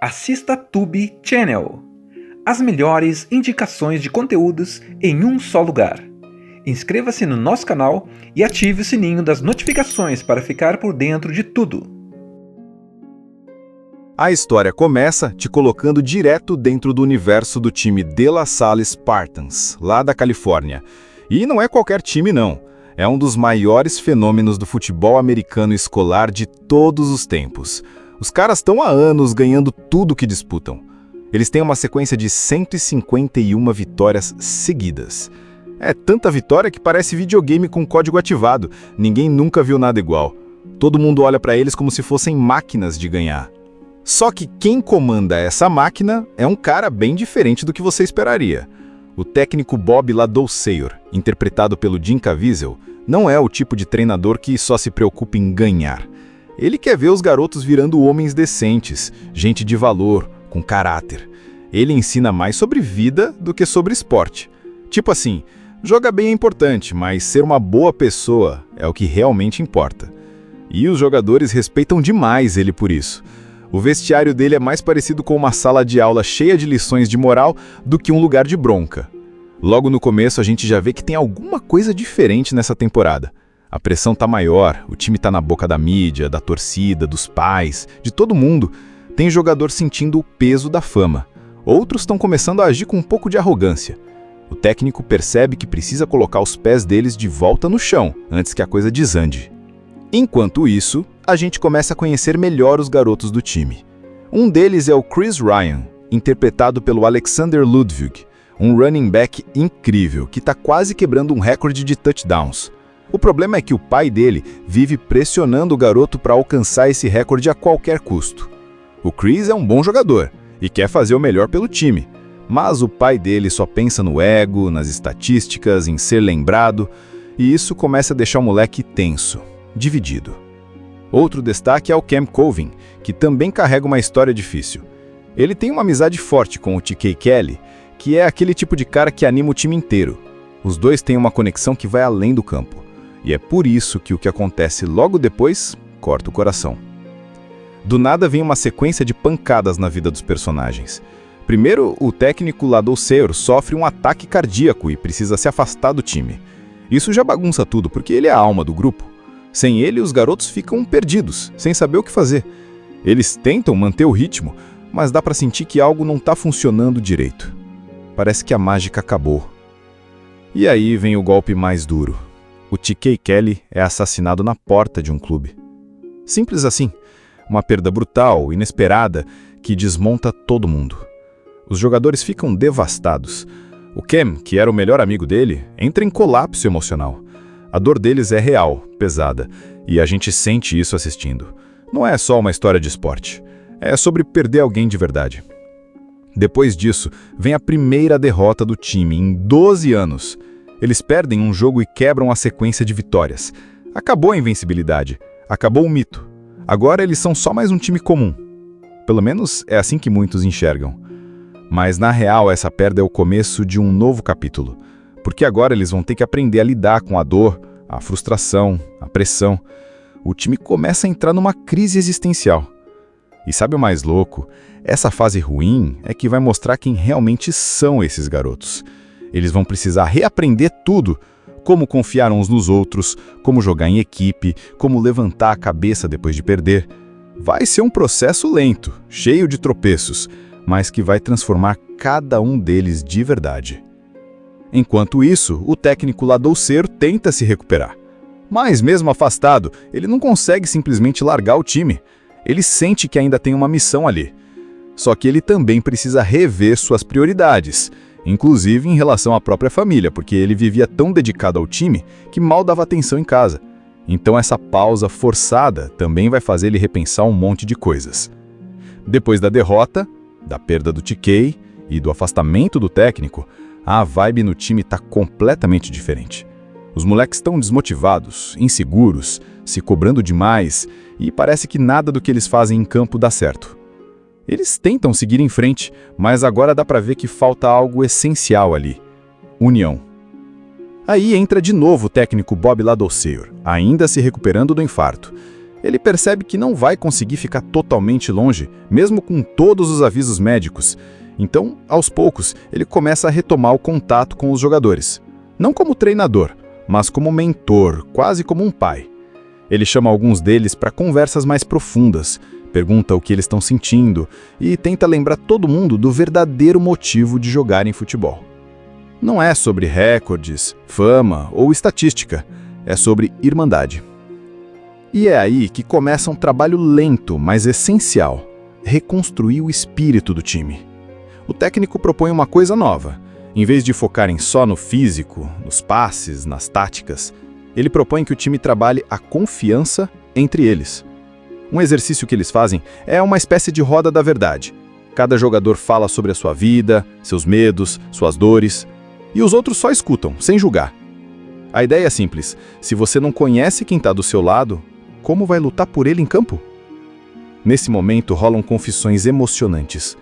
assista Tube Channel. As melhores indicações de conteúdos em um só lugar. Inscreva-se no nosso canal e ative o sininho das notificações para ficar por dentro de tudo. A história começa te colocando direto dentro do universo do time De La Salle Spartans, lá da Califórnia. E não é qualquer time não, é um dos maiores fenômenos do futebol americano escolar de todos os tempos. Os caras estão há anos ganhando tudo que disputam. Eles têm uma sequência de 151 vitórias seguidas. É tanta vitória que parece videogame com código ativado. Ninguém nunca viu nada igual. Todo mundo olha para eles como se fossem máquinas de ganhar. Só que quem comanda essa máquina é um cara bem diferente do que você esperaria. O técnico Bob Ladouceur, interpretado pelo Jim Caviezel, não é o tipo de treinador que só se preocupa em ganhar. Ele quer ver os garotos virando homens decentes, gente de valor, com caráter. Ele ensina mais sobre vida do que sobre esporte. Tipo assim, jogar bem é importante, mas ser uma boa pessoa é o que realmente importa. E os jogadores respeitam demais ele por isso. O vestiário dele é mais parecido com uma sala de aula cheia de lições de moral do que um lugar de bronca. Logo no começo a gente já vê que tem alguma coisa diferente nessa temporada. A pressão tá maior, o time tá na boca da mídia, da torcida, dos pais, de todo mundo. Tem jogador sentindo o peso da fama. Outros estão começando a agir com um pouco de arrogância. O técnico percebe que precisa colocar os pés deles de volta no chão, antes que a coisa desande. Enquanto isso, a gente começa a conhecer melhor os garotos do time. Um deles é o Chris Ryan, interpretado pelo Alexander Ludwig, um running back incrível que tá quase quebrando um recorde de touchdowns. O problema é que o pai dele vive pressionando o garoto para alcançar esse recorde a qualquer custo. O Chris é um bom jogador e quer fazer o melhor pelo time, mas o pai dele só pensa no ego, nas estatísticas, em ser lembrado, e isso começa a deixar o moleque tenso, dividido. Outro destaque é o Cam Colvin, que também carrega uma história difícil. Ele tem uma amizade forte com o TK Kelly, que é aquele tipo de cara que anima o time inteiro. Os dois têm uma conexão que vai além do campo. E é por isso que o que acontece logo depois corta o coração. Do nada vem uma sequência de pancadas na vida dos personagens. Primeiro, o técnico Ladouceur sofre um ataque cardíaco e precisa se afastar do time. Isso já bagunça tudo, porque ele é a alma do grupo. Sem ele, os garotos ficam perdidos, sem saber o que fazer. Eles tentam manter o ritmo, mas dá para sentir que algo não está funcionando direito. Parece que a mágica acabou. E aí vem o golpe mais duro. O TK Kelly é assassinado na porta de um clube. Simples assim. Uma perda brutal, inesperada, que desmonta todo mundo. Os jogadores ficam devastados. O Cam, que era o melhor amigo dele, entra em colapso emocional. A dor deles é real, pesada, e a gente sente isso assistindo. Não é só uma história de esporte. É sobre perder alguém de verdade. Depois disso, vem a primeira derrota do time em 12 anos. Eles perdem um jogo e quebram a sequência de vitórias. Acabou a invencibilidade. Acabou o mito. Agora eles são só mais um time comum. Pelo menos é assim que muitos enxergam. Mas na real essa perda é o começo de um novo capítulo. Porque agora eles vão ter que aprender a lidar com a dor, a frustração, a pressão. O time começa a entrar numa crise existencial. E sabe o mais louco? Essa fase ruim é que vai mostrar quem realmente são esses garotos. Eles vão precisar reaprender tudo, como confiar uns nos outros, como jogar em equipe, como levantar a cabeça depois de perder. Vai ser um processo lento, cheio de tropeços, mas que vai transformar cada um deles de verdade. Enquanto isso, o técnico Ladouceur tenta se recuperar. Mas mesmo afastado, ele não consegue simplesmente largar o time. Ele sente que ainda tem uma missão ali. Só que ele também precisa rever suas prioridades, inclusive em relação à própria família, porque ele vivia tão dedicado ao time que mal dava atenção em casa. Então essa pausa forçada também vai fazer ele repensar um monte de coisas. Depois da derrota, da perda do TK e do afastamento do técnico, a vibe no time está completamente diferente. Os moleques estão desmotivados, inseguros, se cobrando demais e parece que nada do que eles fazem em campo dá certo. Eles tentam seguir em frente, mas agora dá para ver que falta algo essencial ali: união. Aí entra de novo o técnico Bob Ladouceur, ainda se recuperando do infarto. Ele percebe que não vai conseguir ficar totalmente longe, mesmo com todos os avisos médicos. Então, aos poucos, ele começa a retomar o contato com os jogadores. Não como treinador, mas como mentor, quase como um pai. Ele chama alguns deles para conversas mais profundas, pergunta o que eles estão sentindo e tenta lembrar todo mundo do verdadeiro motivo de jogarem futebol. Não é sobre recordes, fama ou estatística, é sobre irmandade. E é aí que começa um trabalho lento, mas essencial: reconstruir o espírito do time. O técnico propõe uma coisa nova. Em vez de focarem só no físico, nos passes, nas táticas, ele propõe que o time trabalhe a confiança entre eles. Um exercício que eles fazem é uma espécie de roda da verdade. Cada jogador fala sobre a sua vida, seus medos, suas dores, e os outros só escutam, sem julgar. A ideia é simples: se você não conhece quem está do seu lado, como vai lutar por ele em campo? Nesse momento rolam confissões emocionantes.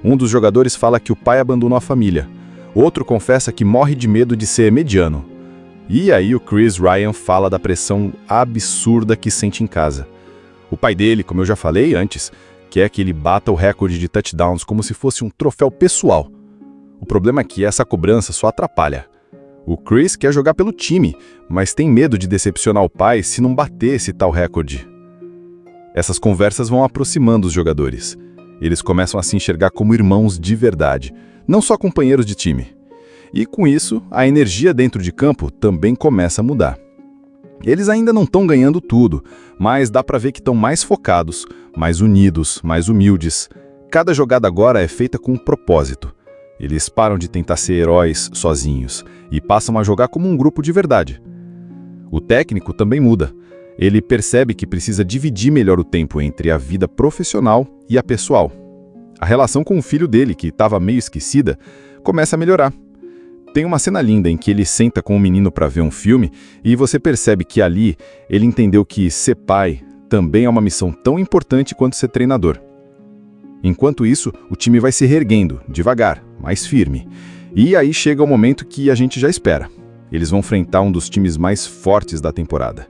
Um dos jogadores fala que o pai abandonou a família. Outro confessa que morre de medo de ser mediano. E aí o Chris Ryan fala da pressão absurda que sente em casa. O pai dele, como eu já falei antes, quer que ele bata o recorde de touchdowns como se fosse um troféu pessoal. O problema é que essa cobrança só atrapalha. O Chris quer jogar pelo time, mas tem medo de decepcionar o pai se não bater esse tal recorde. Essas conversas vão aproximando os jogadores. Eles começam a se enxergar como irmãos de verdade, não só companheiros de time. E com isso, a energia dentro de campo também começa a mudar. Eles ainda não estão ganhando tudo, mas dá para ver que estão mais focados, mais unidos, mais humildes. Cada jogada agora é feita com um propósito. Eles param de tentar ser heróis sozinhos e passam a jogar como um grupo de verdade. O técnico também muda. Ele percebe que precisa dividir melhor o tempo entre a vida profissional e a pessoal. A relação com o filho dele, que estava meio esquecida, começa a melhorar. Tem uma cena linda em que ele senta com o menino para ver um filme e você percebe que ali ele entendeu que ser pai também é uma missão tão importante quanto ser treinador. Enquanto isso, o time vai se reerguendo, devagar, mais firme. E aí chega o momento que a gente já espera. Eles vão enfrentar um dos times mais fortes da temporada.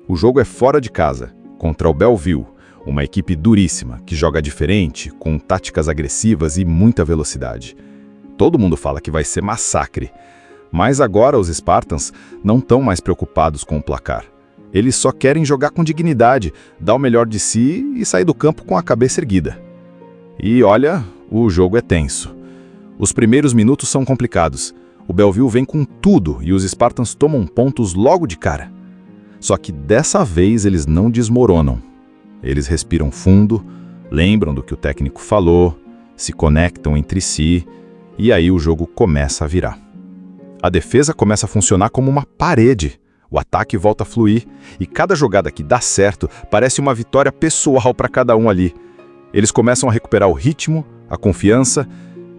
O jogo é fora de casa, contra o Belleville, uma equipe duríssima, que joga diferente, com táticas agressivas e muita velocidade. Todo mundo fala que vai ser massacre. Mas agora os Spartans não estão mais preocupados com o placar. Eles só querem jogar com dignidade, dar o melhor de si e sair do campo com a cabeça erguida. E olha, o jogo é tenso. Os primeiros minutos são complicados. O Belleville vem com tudo e os Spartans tomam pontos logo de cara. Só que dessa vez eles não desmoronam. Eles respiram fundo, lembram do que o técnico falou, se conectam entre si e aí o jogo começa a virar. A defesa começa a funcionar como uma parede. O ataque volta a fluir e cada jogada que dá certo parece uma vitória pessoal para cada um ali. Eles começam a recuperar o ritmo, a confiança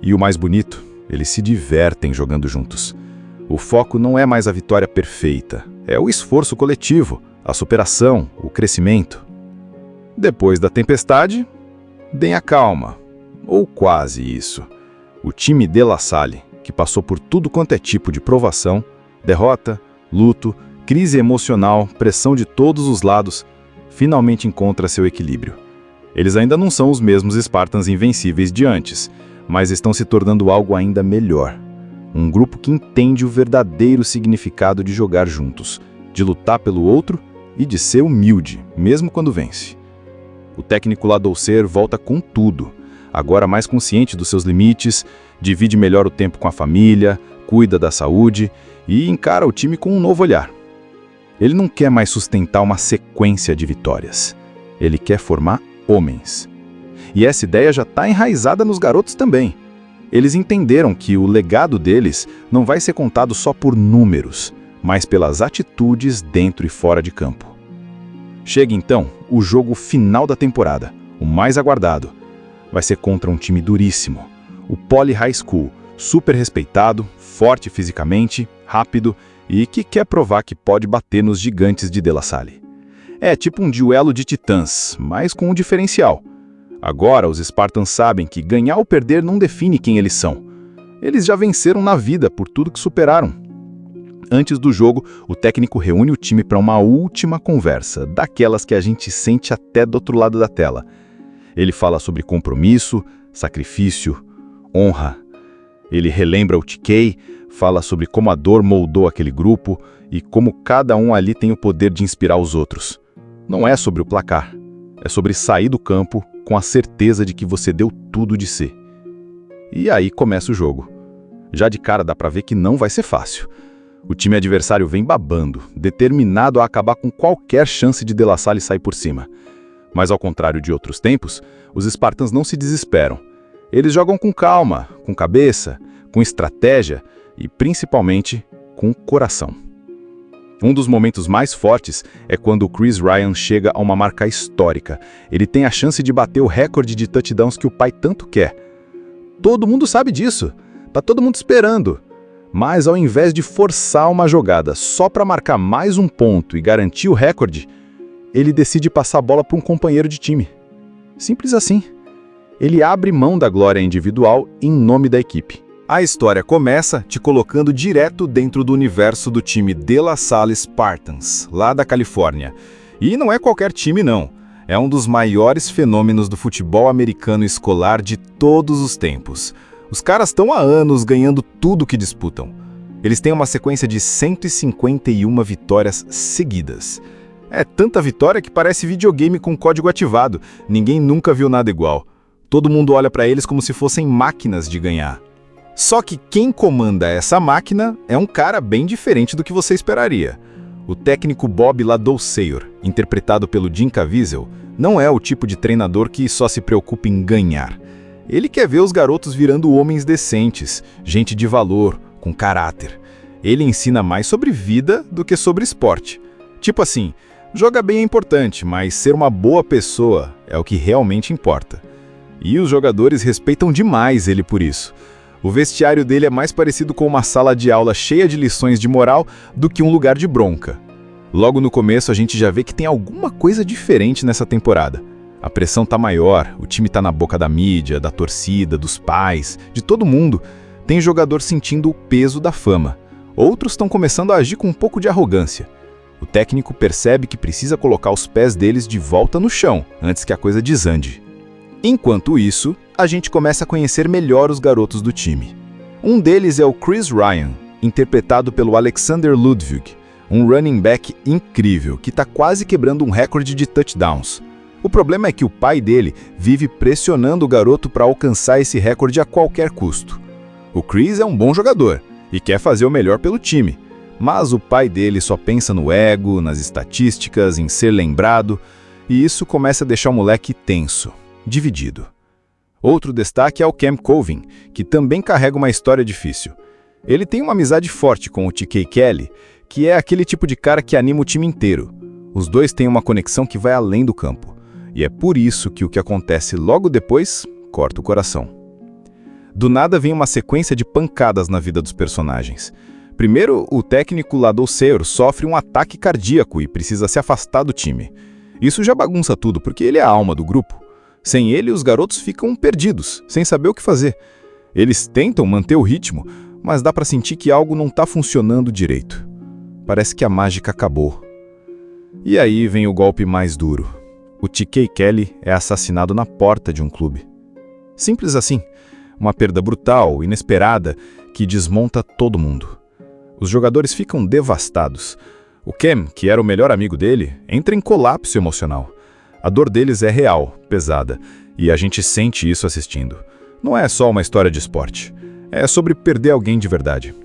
e o mais bonito, eles se divertem jogando juntos. O foco não é mais a vitória perfeita, é o esforço coletivo, a superação, o crescimento. Depois da tempestade, deem a calma, ou quase isso. O time de La Salle, que passou por tudo quanto é tipo de provação, derrota, luto, crise emocional, pressão de todos os lados, finalmente encontra seu equilíbrio. Eles ainda não são os mesmos Spartans invencíveis de antes, mas estão se tornando algo ainda melhor. Um grupo que entende o verdadeiro significado de jogar juntos, de lutar pelo outro e de ser humilde, mesmo quando vence. O técnico Ladouceur volta com tudo, agora mais consciente dos seus limites, divide melhor o tempo com a família, cuida da saúde e encara o time com um novo olhar. Ele não quer mais sustentar uma sequência de vitórias. Ele quer formar homens. E essa ideia já está enraizada nos garotos também. Eles entenderam que o legado deles não vai ser contado só por números, mas pelas atitudes dentro e fora de campo. Chega então o jogo final da temporada, o mais aguardado. Vai ser contra um time duríssimo, o Poly High School, super respeitado, forte fisicamente, rápido e que quer provar que pode bater nos gigantes de De La Salle. É tipo um duelo de titãs, mas com um diferencial. Agora os Spartans sabem que ganhar ou perder não define quem eles são. Eles já venceram na vida por tudo que superaram. Antes do jogo, o técnico reúne o time para uma última conversa, daquelas que a gente sente até do outro lado da tela. Ele fala sobre compromisso, sacrifício, honra. Ele relembra o TK, fala sobre como a dor moldou aquele grupo e como cada um ali tem o poder de inspirar os outros. Não é sobre o placar, é sobre sair do campo com a certeza de que você deu tudo de si. E aí começa o jogo. Já de cara dá pra ver que não vai ser fácil. O time adversário vem babando, determinado a acabar com qualquer chance de De La Salle sair por cima. Mas ao contrário de outros tempos, os Spartans não se desesperam. Eles jogam com calma, com cabeça, com estratégia e, principalmente, com coração. Um dos momentos mais fortes é quando o Chris Ryan chega a uma marca histórica. Ele tem a chance de bater o recorde de touchdowns que o pai tanto quer. Todo mundo sabe disso. Tá todo mundo esperando. Mas ao invés de forçar uma jogada só para marcar mais um ponto e garantir o recorde, ele decide passar a bola para um companheiro de time. Simples assim. Ele abre mão da glória individual em nome da equipe. A história começa te colocando direto dentro do universo do time De La Salle Spartans, lá da Califórnia. E não é qualquer time não. É um dos maiores fenômenos do futebol americano escolar de todos os tempos. Os caras estão há anos ganhando tudo que disputam. Eles têm uma sequência de 151 vitórias seguidas. É tanta vitória que parece videogame com código ativado. Ninguém nunca viu nada igual. Todo mundo olha para eles como se fossem máquinas de ganhar. Só que quem comanda essa máquina é um cara bem diferente do que você esperaria. O técnico Bob Ladouceur, interpretado pelo Jim Caviezel, não é o tipo de treinador que só se preocupa em ganhar. Ele quer ver os garotos virando homens decentes, gente de valor, com caráter. Ele ensina mais sobre vida do que sobre esporte. Tipo assim, jogar bem é importante, mas ser uma boa pessoa é o que realmente importa. E os jogadores respeitam demais ele por isso. O vestiário dele é mais parecido com uma sala de aula cheia de lições de moral do que um lugar de bronca. Logo no começo a gente já vê que tem alguma coisa diferente nessa temporada. A pressão tá maior, o time tá na boca da mídia, da torcida, dos pais, de todo mundo. Tem jogador sentindo o peso da fama. Outros estão começando a agir com um pouco de arrogância. O técnico percebe que precisa colocar os pés deles de volta no chão, antes que a coisa desande. Enquanto isso, a gente começa a conhecer melhor os garotos do time. Um deles é o Chris Ryan, interpretado pelo Alexander Ludwig, um running back incrível que está quase quebrando um recorde de touchdowns. O problema é que o pai dele vive pressionando o garoto para alcançar esse recorde a qualquer custo. O Chris é um bom jogador e quer fazer o melhor pelo time, mas o pai dele só pensa no ego, nas estatísticas, em ser lembrado, e isso começa a deixar o moleque tenso, dividido. Outro destaque é o Cam Colvin, que também carrega uma história difícil. Ele tem uma amizade forte com o TK Kelly, que é aquele tipo de cara que anima o time inteiro. Os dois têm uma conexão que vai além do campo. E é por isso que o que acontece logo depois corta o coração. Do nada vem uma sequência de pancadas na vida dos personagens. Primeiro, o técnico Ladouceur sofre um ataque cardíaco e precisa se afastar do time. Isso já bagunça tudo, porque ele é a alma do grupo. Sem ele, os garotos ficam perdidos, sem saber o que fazer. Eles tentam manter o ritmo, mas dá para sentir que algo não está funcionando direito. Parece que a mágica acabou. E aí vem o golpe mais duro. O TK Kelly é assassinado na porta de um clube. Simples assim. Uma perda brutal, inesperada, que desmonta todo mundo. Os jogadores ficam devastados. O Cam, que era o melhor amigo dele, entra em colapso emocional. A dor deles é real, pesada, e a gente sente isso assistindo. Não é só uma história de esporte. É sobre perder alguém de verdade.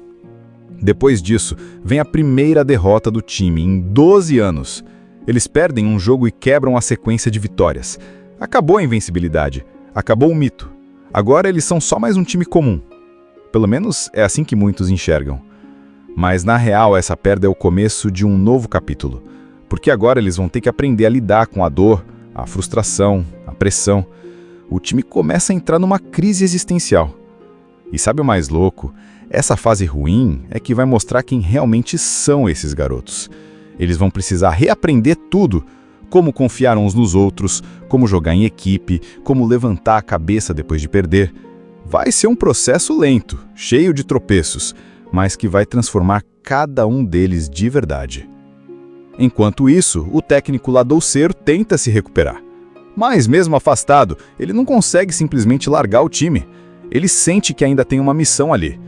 Depois disso, vem a primeira derrota do time em 12 anos. Eles perdem um jogo e quebram a sequência de vitórias. Acabou a invencibilidade. Acabou o mito. Agora eles são só mais um time comum. Pelo menos é assim que muitos enxergam. Mas na real essa perda é o começo de um novo capítulo. Porque agora eles vão ter que aprender a lidar com a dor, a frustração, a pressão. O time começa a entrar numa crise existencial. E sabe o mais louco? Essa fase ruim é que vai mostrar quem realmente são esses garotos. Eles vão precisar reaprender tudo, como confiar uns nos outros, como jogar em equipe, como levantar a cabeça depois de perder. Vai ser um processo lento, cheio de tropeços, mas que vai transformar cada um deles de verdade. Enquanto isso, o técnico Ladouceur tenta se recuperar. Mas, mesmo afastado, ele não consegue simplesmente largar o time. Ele sente que ainda tem uma missão ali.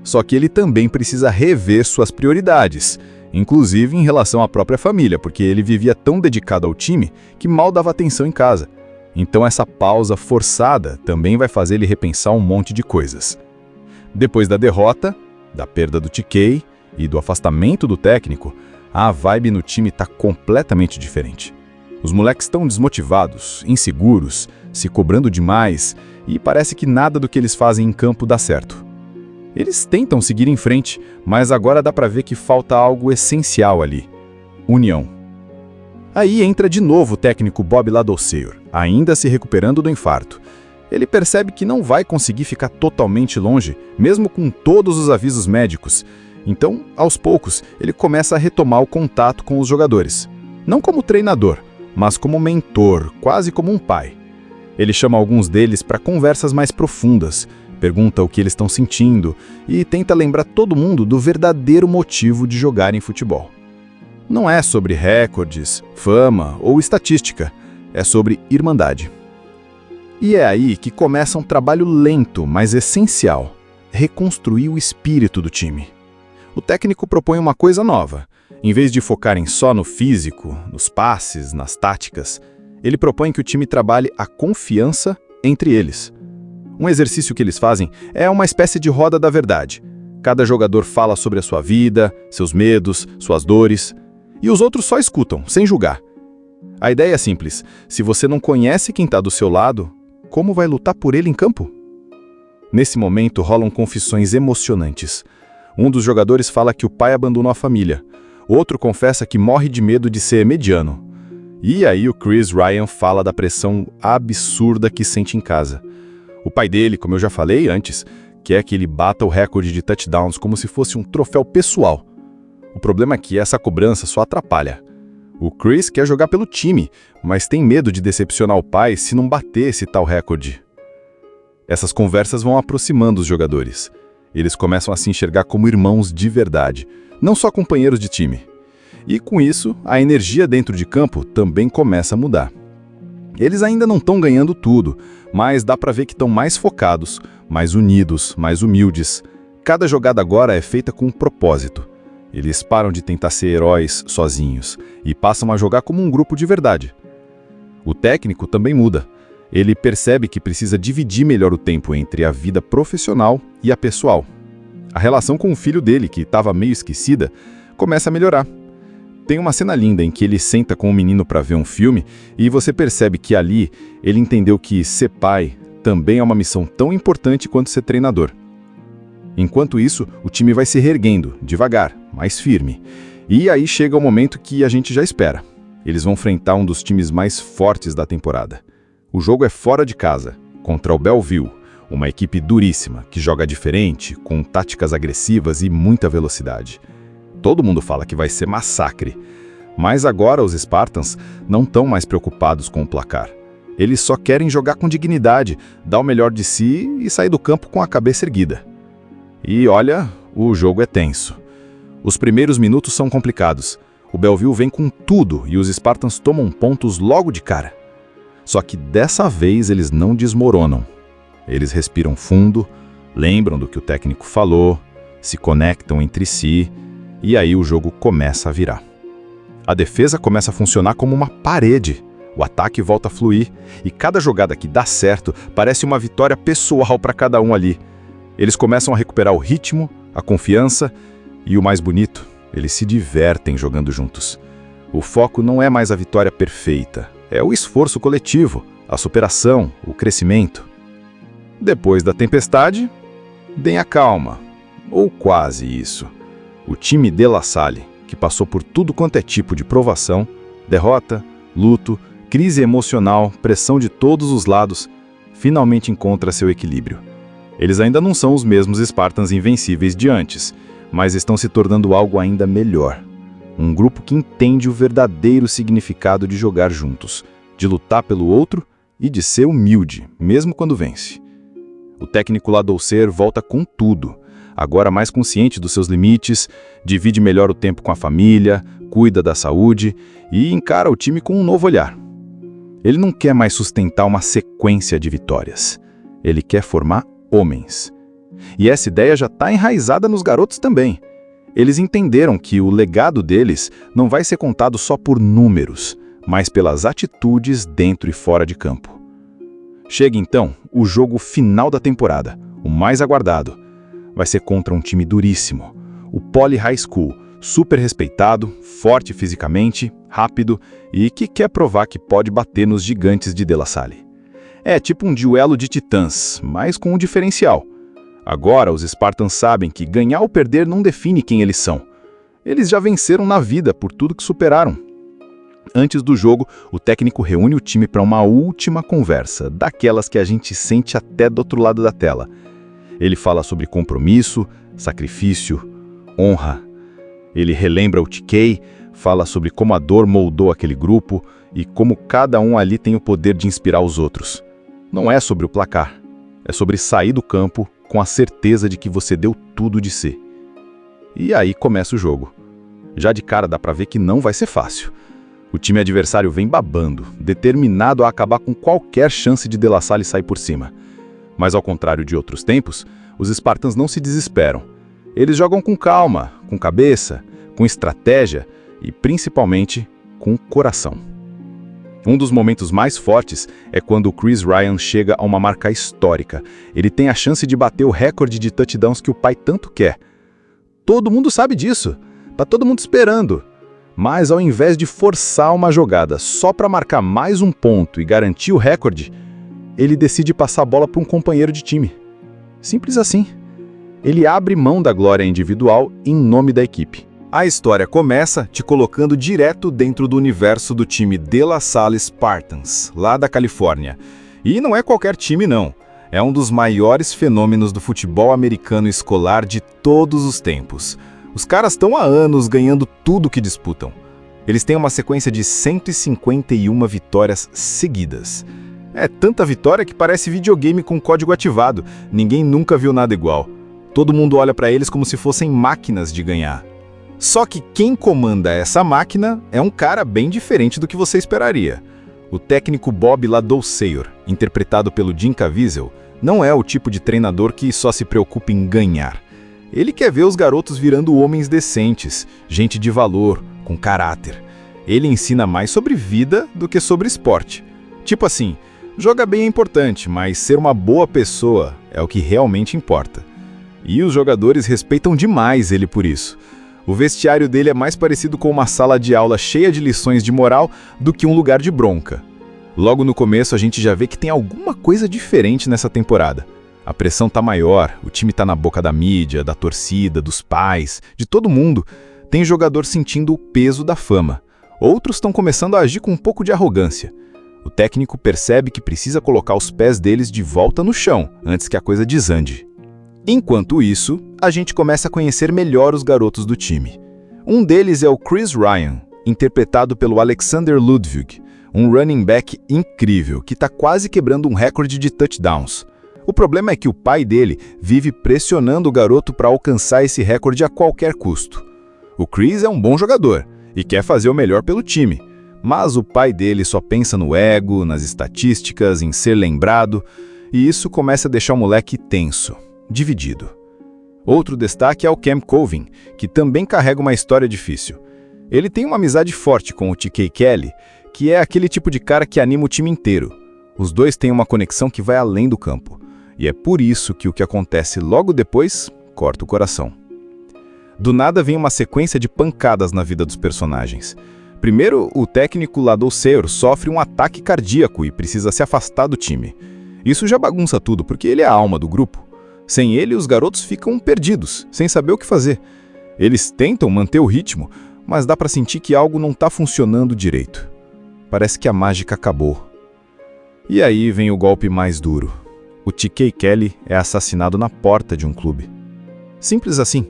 Só que ele também precisa rever suas prioridades, inclusive em relação à própria família, porque ele vivia tão dedicado ao time que mal dava atenção em casa. Então essa pausa forçada também vai fazer ele repensar um monte de coisas. Depois da derrota, da perda do TK e do afastamento do técnico, a vibe no time está completamente diferente. Os moleques estão desmotivados, inseguros, se cobrando demais e parece que nada do que eles fazem em campo dá certo. Eles tentam seguir em frente, mas agora dá pra ver que falta algo essencial ali: união. Aí entra de novo o técnico Bob Ladouceur, ainda se recuperando do infarto. Ele percebe que não vai conseguir ficar totalmente longe, mesmo com todos os avisos médicos. Então, aos poucos, ele começa a retomar o contato com os jogadores. Não como treinador, mas como mentor, quase como um pai. Ele chama alguns deles para conversas mais profundas, pergunta o que eles estão sentindo e tenta lembrar todo mundo do verdadeiro motivo de jogarem futebol. Não é sobre recordes, fama ou estatística, é sobre irmandade. E é aí que começa um trabalho lento, mas essencial: reconstruir o espírito do time. O técnico propõe uma coisa nova. Em vez de focarem só no físico, nos passes, nas táticas, ele propõe que o time trabalhe a confiança entre eles. Um exercício que eles fazem é uma espécie de roda da verdade. Cada jogador fala sobre a sua vida, seus medos, suas dores, e os outros só escutam, sem julgar. A ideia é simples: se você não conhece quem está do seu lado, como vai lutar por ele em campo? Nesse momento rolam confissões emocionantes. Um dos jogadores fala que o pai abandonou a família. Outro confessa que morre de medo de ser mediano. E aí o Chris Ryan fala da pressão absurda que sente em casa. O pai dele, como eu já falei antes, quer que ele bata o recorde de touchdowns como se fosse um troféu pessoal. O problema é que essa cobrança só atrapalha. O Chris quer jogar pelo time, mas tem medo de decepcionar o pai se não bater esse tal recorde. Essas conversas vão aproximando os jogadores. Eles começam a se enxergar como irmãos de verdade, não só companheiros de time. E com isso, a energia dentro de campo também começa a mudar. Eles ainda não estão ganhando tudo, mas dá pra ver que estão mais focados, mais unidos, mais humildes. Cada jogada agora é feita com um propósito. Eles param de tentar ser heróis sozinhos e passam a jogar como um grupo de verdade. O técnico também muda. Ele percebe que precisa dividir melhor o tempo entre a vida profissional e a pessoal. A relação com o filho dele, que estava meio esquecida, começa a melhorar. Tem uma cena linda em que ele senta com o menino para ver um filme e você percebe que ali ele entendeu que ser pai também é uma missão tão importante quanto ser treinador. Enquanto isso, o time vai se reerguendo, devagar, mais firme. E aí chega o momento que a gente já espera. Eles vão enfrentar um dos times mais fortes da temporada. O jogo é fora de casa, contra o Belleville, uma equipe duríssima, que joga diferente, com táticas agressivas e muita velocidade. Todo mundo fala que vai ser massacre. Mas agora os Spartans não estão mais preocupados com o placar. Eles só querem jogar com dignidade, dar o melhor de si e sair do campo com a cabeça erguida. E olha, o jogo é tenso. Os primeiros minutos são complicados. O Belleville vem com tudo e os Spartans tomam pontos logo de cara. Só que dessa vez eles não desmoronam. Eles respiram fundo, lembram do que o técnico falou, se conectam entre si e aí o jogo começa a virar. A defesa começa a funcionar como uma parede. O ataque volta a fluir e cada jogada que dá certo parece uma vitória pessoal para cada um ali. Eles começam a recuperar o ritmo, a confiança e o mais bonito, eles se divertem jogando juntos. O foco não é mais a vitória perfeita, é o esforço coletivo, a superação, o crescimento. Depois da tempestade, vem a calma, ou quase isso. O time de La Salle, que passou por tudo quanto é tipo de provação, derrota, luto, crise emocional, pressão de todos os lados, finalmente encontra seu equilíbrio. Eles ainda não são os mesmos Spartans invencíveis de antes, mas estão se tornando algo ainda melhor. Um grupo que entende o verdadeiro significado de jogar juntos, de lutar pelo outro e de ser humilde, mesmo quando vence. O técnico Ladouceur volta com tudo. agora mais consciente dos seus limites, divide melhor o tempo com a família, cuida da saúde e encara o time com um novo olhar. Ele não quer mais sustentar uma sequência de vitórias. Ele quer formar homens. E essa ideia já está enraizada nos garotos também. Eles entenderam que o legado deles não vai ser contado só por números, mas pelas atitudes dentro e fora de campo. Chega então o jogo final da temporada, o mais aguardado. Vai ser contra um time duríssimo, o Poly High School, super respeitado, forte fisicamente, rápido e que quer provar que pode bater nos gigantes de De La Salle. É tipo um duelo de titãs, mas com um diferencial. Agora os Spartans sabem que ganhar ou perder não define quem eles são. Eles já venceram na vida por tudo que superaram. Antes do jogo, o técnico reúne o time para uma última conversa, daquelas que a gente sente até do outro lado da tela. Ele fala sobre compromisso, sacrifício, honra. Ele relembra o TK, fala sobre como a dor moldou aquele grupo e como cada um ali tem o poder de inspirar os outros. Não é sobre o placar, é sobre sair do campo com a certeza de que você deu tudo de si. E aí começa o jogo. Já de cara dá pra ver que não vai ser fácil. O time adversário vem babando, determinado a acabar com qualquer chance de De La Salle sair por cima. Mas ao contrário de outros tempos, os Spartans não se desesperam. Eles jogam com calma, com cabeça, com estratégia e principalmente com coração. Um dos momentos mais fortes é quando o Chris Ryan chega a uma marca histórica. Ele tem a chance de bater o recorde de touchdowns que o pai tanto quer. Todo mundo sabe disso. Tá todo mundo esperando. Mas ao invés de forçar uma jogada só para marcar mais um ponto e garantir o recorde, ele decide passar a bola para um companheiro de time. Simples assim. Ele abre mão da glória individual em nome da equipe. A história começa te colocando direto dentro do universo do time De La Salle Spartans, lá da Califórnia. E não é qualquer time não, é um dos maiores fenômenos do futebol americano escolar de todos os tempos. Os caras estão há anos ganhando tudo que disputam. Eles têm uma sequência de 151 vitórias seguidas. É tanta vitória que parece videogame com código ativado, ninguém nunca viu nada igual. Todo mundo olha para eles como se fossem máquinas de ganhar. Só que quem comanda essa máquina é um cara bem diferente do que você esperaria. O técnico Bob Ladouceur, interpretado pelo Jim Caviezel, não é o tipo de treinador que só se preocupa em ganhar. Ele quer ver os garotos virando homens decentes, gente de valor, com caráter. Ele ensina mais sobre vida do que sobre esporte. Tipo assim, jogar bem é importante, mas ser uma boa pessoa é o que realmente importa. E os jogadores respeitam demais ele por isso. O vestiário dele é mais parecido com uma sala de aula cheia de lições de moral do que um lugar de bronca. Logo no começo a gente já vê que tem alguma coisa diferente nessa temporada. A pressão tá maior, o time tá na boca da mídia, da torcida, dos pais, de todo mundo. Tem jogador sentindo o peso da fama. Outros estão começando a agir com um pouco de arrogância. O técnico percebe que precisa colocar os pés deles de volta no chão, antes que a coisa desande. Enquanto isso, a gente começa a conhecer melhor os garotos do time. Um deles é o Chris Ryan, interpretado pelo Alexander Ludwig, um running back incrível que está quase quebrando um recorde de touchdowns. O problema é que o pai dele vive pressionando o garoto para alcançar esse recorde a qualquer custo. O Chris é um bom jogador e quer fazer o melhor pelo time, mas o pai dele só pensa no ego, nas estatísticas, em ser lembrado, e isso começa a deixar o moleque tenso, dividido. Outro destaque é o Cam Colvin, que também carrega uma história difícil. Ele tem uma amizade forte com o TK Kelly, que é aquele tipo de cara que anima o time inteiro. Os dois têm uma conexão que vai além do campo, e é por isso que o que acontece logo depois corta o coração. Do nada vem uma sequência de pancadas na vida dos personagens. Primeiro, o técnico Ladouceur sofre um ataque cardíaco e precisa se afastar do time. Isso já bagunça tudo, porque ele é a alma do grupo. Sem ele, os garotos ficam perdidos, sem saber o que fazer. Eles tentam manter o ritmo, mas dá pra sentir que algo não tá funcionando direito. Parece que a mágica acabou. E aí vem o golpe mais duro. O TK Kelly é assassinado na porta de um clube. Simples assim.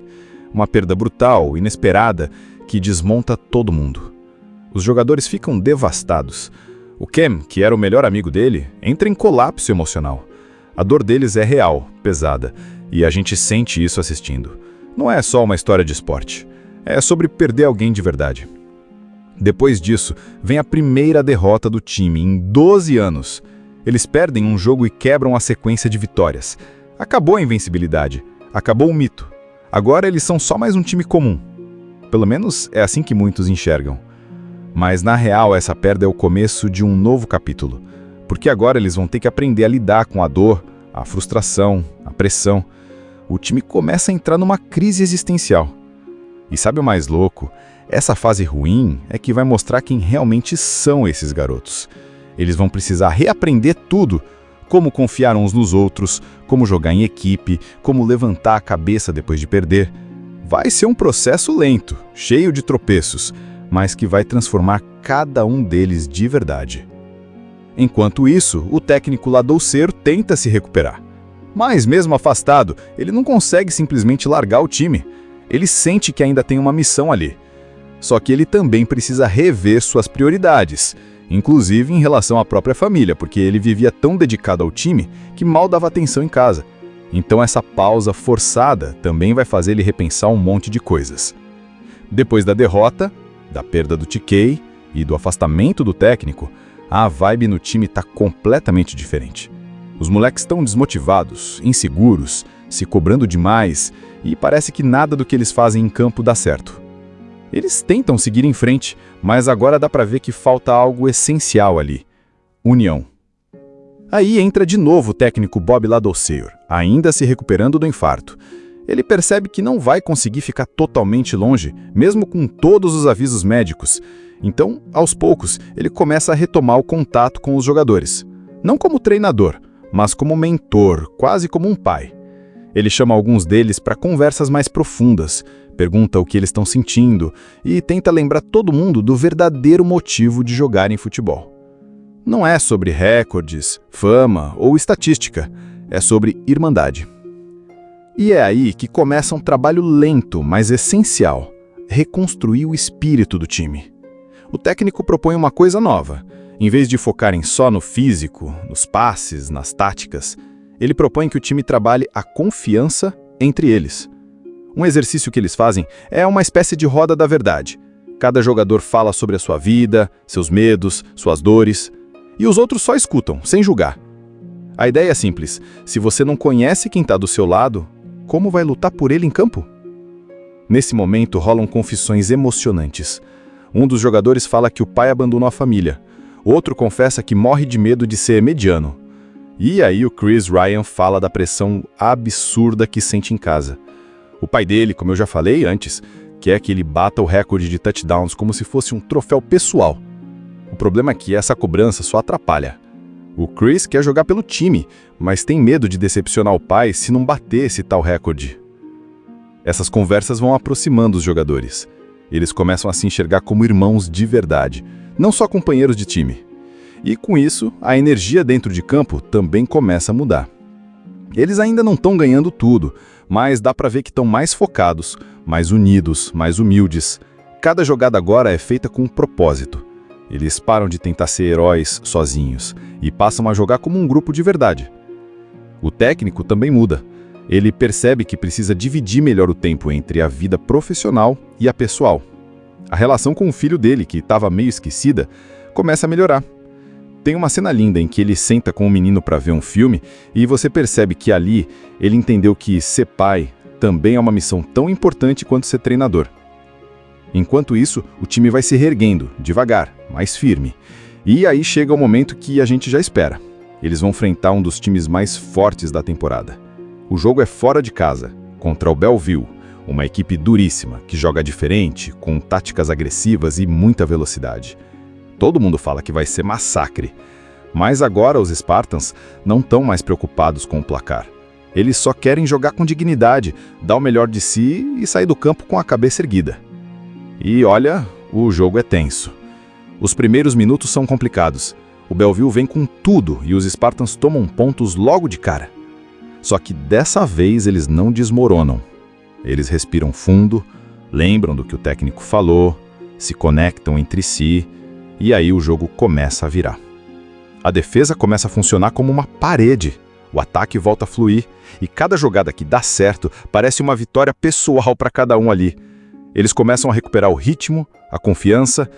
Uma perda brutal, inesperada, que desmonta todo mundo. Os jogadores ficam devastados. O Cam, que era o melhor amigo dele, entra em colapso emocional. A dor deles é real, pesada, E a gente sente isso assistindo. Não é só uma história de esporte. É sobre perder alguém de verdade. Depois disso, vem a primeira derrota do time em 12 anos. Eles perdem um jogo e quebram a sequência de vitórias. Acabou a invencibilidade. Acabou o mito. Agora eles são só mais um time comum. Pelo menos é assim que muitos enxergam. Mas na real essa perda é o começo de um novo capítulo. Porque agora eles vão ter que aprender a lidar com a dor, a frustração, a pressão. O time começa a entrar numa crise existencial. E sabe o mais louco? Essa fase ruim é que vai mostrar quem realmente são esses garotos. Eles vão precisar reaprender tudo. Como confiar uns nos outros, como jogar em equipe, como levantar a cabeça depois de perder. Vai ser um processo lento, cheio de tropeços, mas que vai transformar cada um deles de verdade. Enquanto isso, o técnico Ladouceur tenta se recuperar. Mas mesmo afastado, ele não consegue simplesmente largar o time. Ele sente que ainda tem uma missão ali. Só que ele também precisa rever suas prioridades, inclusive em relação à própria família, porque ele vivia tão dedicado ao time que mal dava atenção em casa. Então essa pausa forçada também vai fazer ele repensar um monte de coisas. Depois da derrota, da perda do TK e do afastamento do técnico, a vibe no time está completamente diferente. Os moleques estão desmotivados, inseguros, se cobrando demais e parece que nada do que eles fazem em campo dá certo. Eles tentam seguir em frente, mas agora dá para ver que falta algo essencial ali: união. Aí entra de novo o técnico Bob Ladouceur, ainda se recuperando do infarto. Ele percebe que não vai conseguir ficar totalmente longe, mesmo com todos os avisos médicos. Então, aos poucos, ele começa a retomar o contato com os jogadores. Não como treinador, mas como mentor, quase como um pai. Ele chama alguns deles para conversas mais profundas, pergunta o que eles estão sentindo e tenta lembrar todo mundo do verdadeiro motivo de jogar em futebol. Não é sobre recordes, fama ou estatística, é sobre irmandade. E é aí que começa um trabalho lento, mas essencial: reconstruir o espírito do time. O técnico propõe uma coisa nova. Em vez de focarem só no físico, nos passes, nas táticas, ele propõe que o time trabalhe a confiança entre eles. Um exercício que eles fazem é uma espécie de roda da verdade. Cada jogador fala sobre a sua vida, seus medos, suas dores, e os outros só escutam, sem julgar. A ideia é simples: se você não conhece quem está do seu lado, como vai lutar por ele em campo? Nesse momento rolam confissões emocionantes. Um dos jogadores fala que o pai abandonou a família. Outro confessa que morre de medo de ser mediano. E aí o Chris Ryan fala da pressão absurda que sente em casa. O pai dele, como eu já falei antes, quer que ele bata o recorde de touchdowns como se fosse um troféu pessoal. O problema é que essa cobrança só atrapalha. O Chris quer jogar pelo time, mas tem medo de decepcionar o pai se não bater esse tal recorde. Essas conversas vão aproximando os jogadores. Eles começam a se enxergar como irmãos de verdade, não só companheiros de time. E com isso, a energia dentro de campo também começa a mudar. Eles ainda não estão ganhando tudo, mas dá para ver que estão mais focados, mais unidos, mais humildes. Cada jogada agora é feita com um propósito. Eles param de tentar ser heróis sozinhos e passam a jogar como um grupo de verdade. O técnico também muda. Ele percebe que precisa dividir melhor o tempo entre a vida profissional e a pessoal. A relação com o filho dele, que estava meio esquecida, começa a melhorar. Tem uma cena linda em que ele senta com o menino para ver um filme e você percebe que ali ele entendeu que ser pai também é uma missão tão importante quanto ser treinador. Enquanto isso, o time vai se reerguendo, devagar, mais firme. E aí chega o momento que a gente já espera. Eles vão enfrentar um dos times mais fortes da temporada. O jogo é fora de casa, contra o Belleville, uma equipe duríssima, que joga diferente, com táticas agressivas e muita velocidade. Todo mundo fala que vai ser massacre. Mas agora os Spartans não estão mais preocupados com o placar. Eles só querem jogar com dignidade, dar o melhor de si e sair do campo com a cabeça erguida. E olha, o jogo é tenso. Os primeiros minutos são complicados. O Belleville vem com tudo e os Spartans tomam pontos logo de cara. Só que dessa vez eles não desmoronam. Eles respiram fundo, lembram do que o técnico falou, se conectam entre si e aí o jogo começa a virar. A defesa começa a funcionar como uma parede. O ataque volta a fluir, e cada jogada que dá certo parece uma vitória pessoal para cada um ali. Eles começam a recuperar o ritmo, a confiança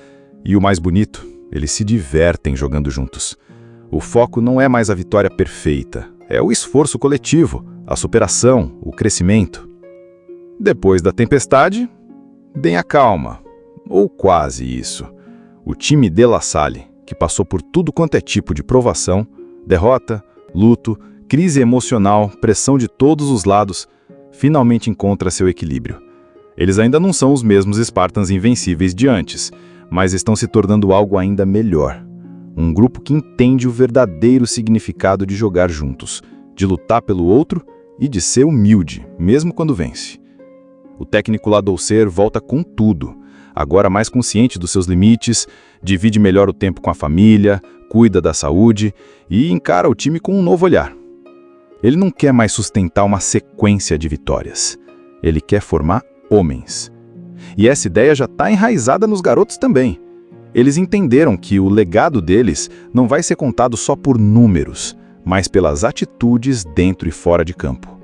e, o mais bonito, eles se divertem jogando juntos. O foco não é mais a vitória perfeita, é o esforço coletivo, a superação, o crescimento. Depois da tempestade, vem a calma, ou quase isso. O time de La Salle, que passou por tudo quanto é tipo de provação, derrota, luto, crise emocional, pressão de todos os lados, finalmente encontra seu equilíbrio. Eles ainda não são os mesmos Spartans invencíveis de antes, mas estão se tornando algo ainda melhor. Um grupo que entende o verdadeiro significado de jogar juntos, de lutar pelo outro e de ser humilde, mesmo quando vence. O técnico Ladouceur volta com tudo, agora mais consciente dos seus limites, divide melhor o tempo com a família, cuida da saúde e encara o time com um novo olhar. Ele não quer mais sustentar uma sequência de vitórias. Ele quer formar homens. E essa ideia já está enraizada nos garotos também. Eles entenderam que o legado deles não vai ser contado só por números, mas pelas atitudes dentro e fora de campo.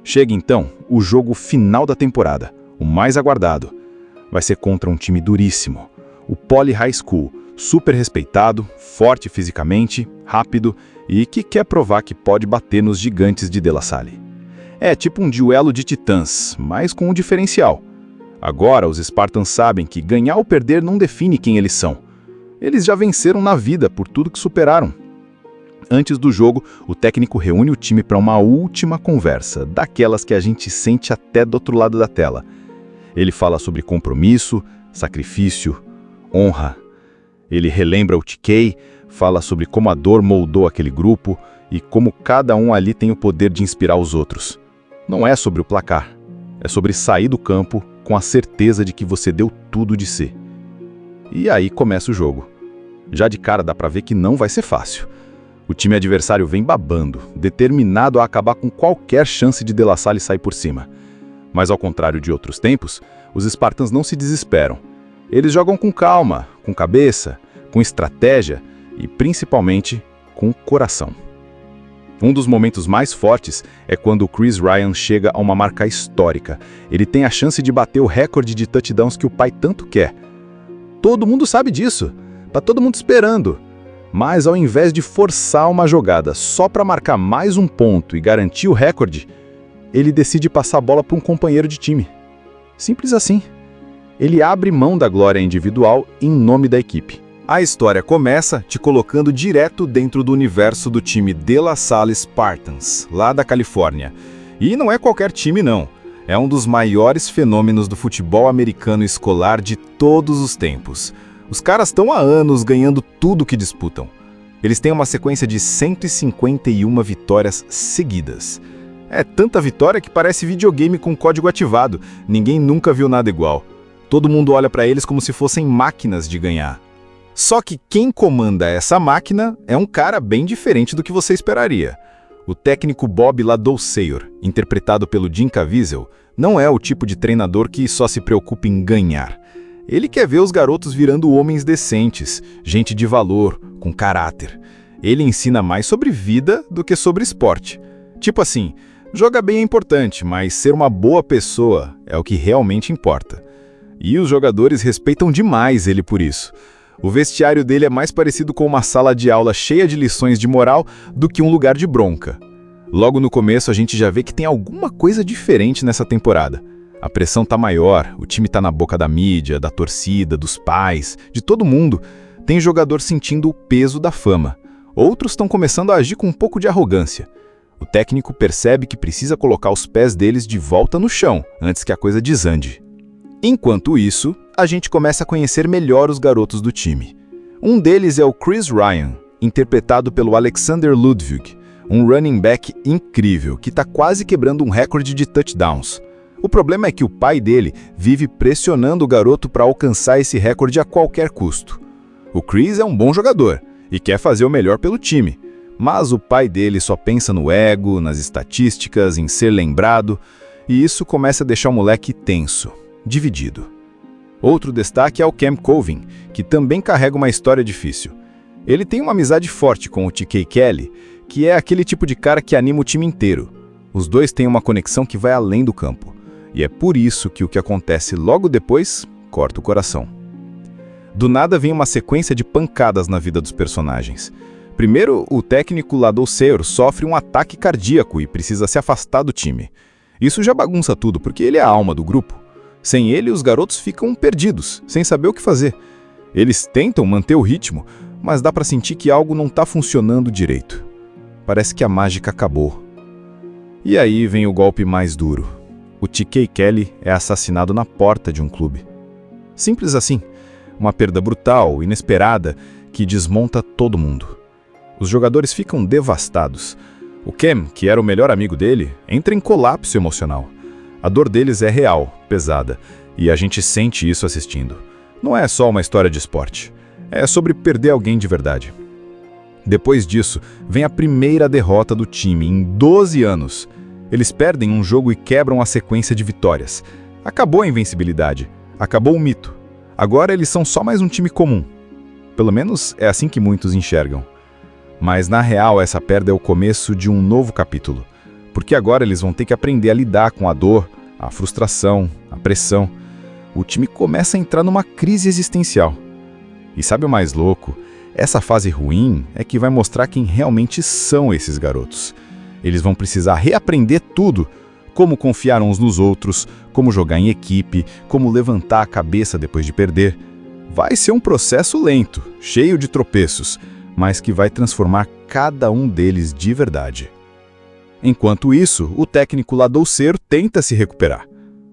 Chega então o jogo final da temporada, o mais aguardado. Vai ser contra um time duríssimo, o Poly High School, super respeitado, forte fisicamente, rápido e que quer provar que pode bater nos gigantes de La Salle. É tipo um duelo de titãs, mas com um diferencial. Agora os Spartans sabem que ganhar ou perder não define quem eles são. Eles já venceram na vida por tudo que superaram. Antes do jogo, o técnico reúne o time para uma última conversa, daquelas que a gente sente até do outro lado da tela. Ele fala sobre compromisso, sacrifício, honra. Ele relembra o TK, fala sobre como a dor moldou aquele grupo e como cada um ali tem o poder de inspirar os outros. Não é sobre o placar, é sobre sair do campo com a certeza de que você deu tudo de si. E aí começa o jogo. Já de cara dá pra ver que não vai ser fácil. O time adversário vem babando, determinado a acabar com qualquer chance de La Salle sair por cima. Mas ao contrário de outros tempos, os Spartans não se desesperam. Eles jogam com calma, com cabeça, com estratégia e principalmente com coração. Um dos momentos mais fortes é quando o Chris Ryan chega a uma marca histórica. Ele tem a chance de bater o recorde de touchdowns que o pai tanto quer. Todo mundo sabe disso, tá todo mundo esperando. Mas ao invés de forçar uma jogada só para marcar mais um ponto e garantir o recorde, ele decide passar a bola para um companheiro de time. Simples assim. Ele abre mão da glória individual em nome da equipe. A história começa te colocando direto dentro do universo do time de La Salle Spartans, lá da Califórnia. E não é qualquer time não, é um dos maiores fenômenos do futebol americano escolar de todos os tempos. Os caras estão há anos ganhando tudo que disputam. Eles têm uma sequência de 151 vitórias seguidas. É tanta vitória que parece videogame com código ativado, ninguém nunca viu nada igual. Todo mundo olha para eles como se fossem máquinas de ganhar. Só que quem comanda essa máquina é um cara bem diferente do que você esperaria. O técnico Bob Ladouceur, interpretado pelo Jim Caviezel, não é o tipo de treinador que só se preocupa em ganhar. Ele quer ver os garotos virando homens decentes, gente de valor, com caráter. Ele ensina mais sobre vida do que sobre esporte. Tipo assim, jogar bem é importante, mas ser uma boa pessoa é o que realmente importa. E os jogadores respeitam demais ele por isso. O vestiário dele é mais parecido com uma sala de aula cheia de lições de moral do que um lugar de bronca. Logo no começo a gente já vê que tem alguma coisa diferente nessa temporada. A pressão tá maior, o time tá na boca da mídia, da torcida, dos pais, de todo mundo. Tem jogador sentindo o peso da fama. Outros estão começando a agir com um pouco de arrogância. O técnico percebe que precisa colocar os pés deles de volta no chão, antes que a coisa desande. Enquanto isso, a gente começa a conhecer melhor os garotos do time. Um deles é o Chris Ryan, interpretado pelo Alexander Ludwig, um running back incrível que tá quase quebrando um recorde de touchdowns. O problema é que o pai dele vive pressionando o garoto para alcançar esse recorde a qualquer custo. O Chris é um bom jogador e quer fazer o melhor pelo time, mas o pai dele só pensa no ego, nas estatísticas, em ser lembrado, e isso começa a deixar o moleque tenso, dividido. Outro destaque é o Cam Colvin, que também carrega uma história difícil. Ele tem uma amizade forte com o TK Kelly, que é aquele tipo de cara que anima o time inteiro. Os dois têm uma conexão que vai além do campo. E é por isso que o que acontece logo depois corta o coração. Do nada vem uma sequência de pancadas na vida dos personagens. Primeiro, o técnico Ladou Seyur sofre um ataque cardíaco e precisa se afastar do time. Isso já bagunça tudo, porque ele é a alma do grupo. Sem ele, os garotos ficam perdidos, sem saber o que fazer. Eles tentam manter o ritmo, mas dá pra sentir que algo não tá funcionando direito. Parece que a mágica acabou. E aí vem o golpe mais duro. O TK Kelly é assassinado na porta de um clube. Simples assim. Uma perda brutal, inesperada, que desmonta todo mundo. Os jogadores ficam devastados. O Cam, que era o melhor amigo dele, entra em colapso emocional. A dor deles é real, pesada, e a gente sente isso assistindo. Não é só uma história de esporte. É sobre perder alguém de verdade. Depois disso, vem a primeira derrota do time em 12 anos. Eles perdem um jogo e quebram a sequência de vitórias. Acabou a invencibilidade. Acabou o mito. Agora eles são só mais um time comum. Pelo menos é assim que muitos enxergam. Mas na real essa perda é o começo de um novo capítulo. Porque agora eles vão ter que aprender a lidar com a dor, a frustração, a pressão. O time começa a entrar numa crise existencial. E sabe o mais louco? Essa fase ruim é que vai mostrar quem realmente são esses garotos. Eles vão precisar reaprender tudo. Como confiar uns nos outros, como jogar em equipe, como levantar a cabeça depois de perder. Vai ser um processo lento, cheio de tropeços, mas que vai transformar cada um deles de verdade. Enquanto isso, o técnico Ladou Seyur tenta se recuperar.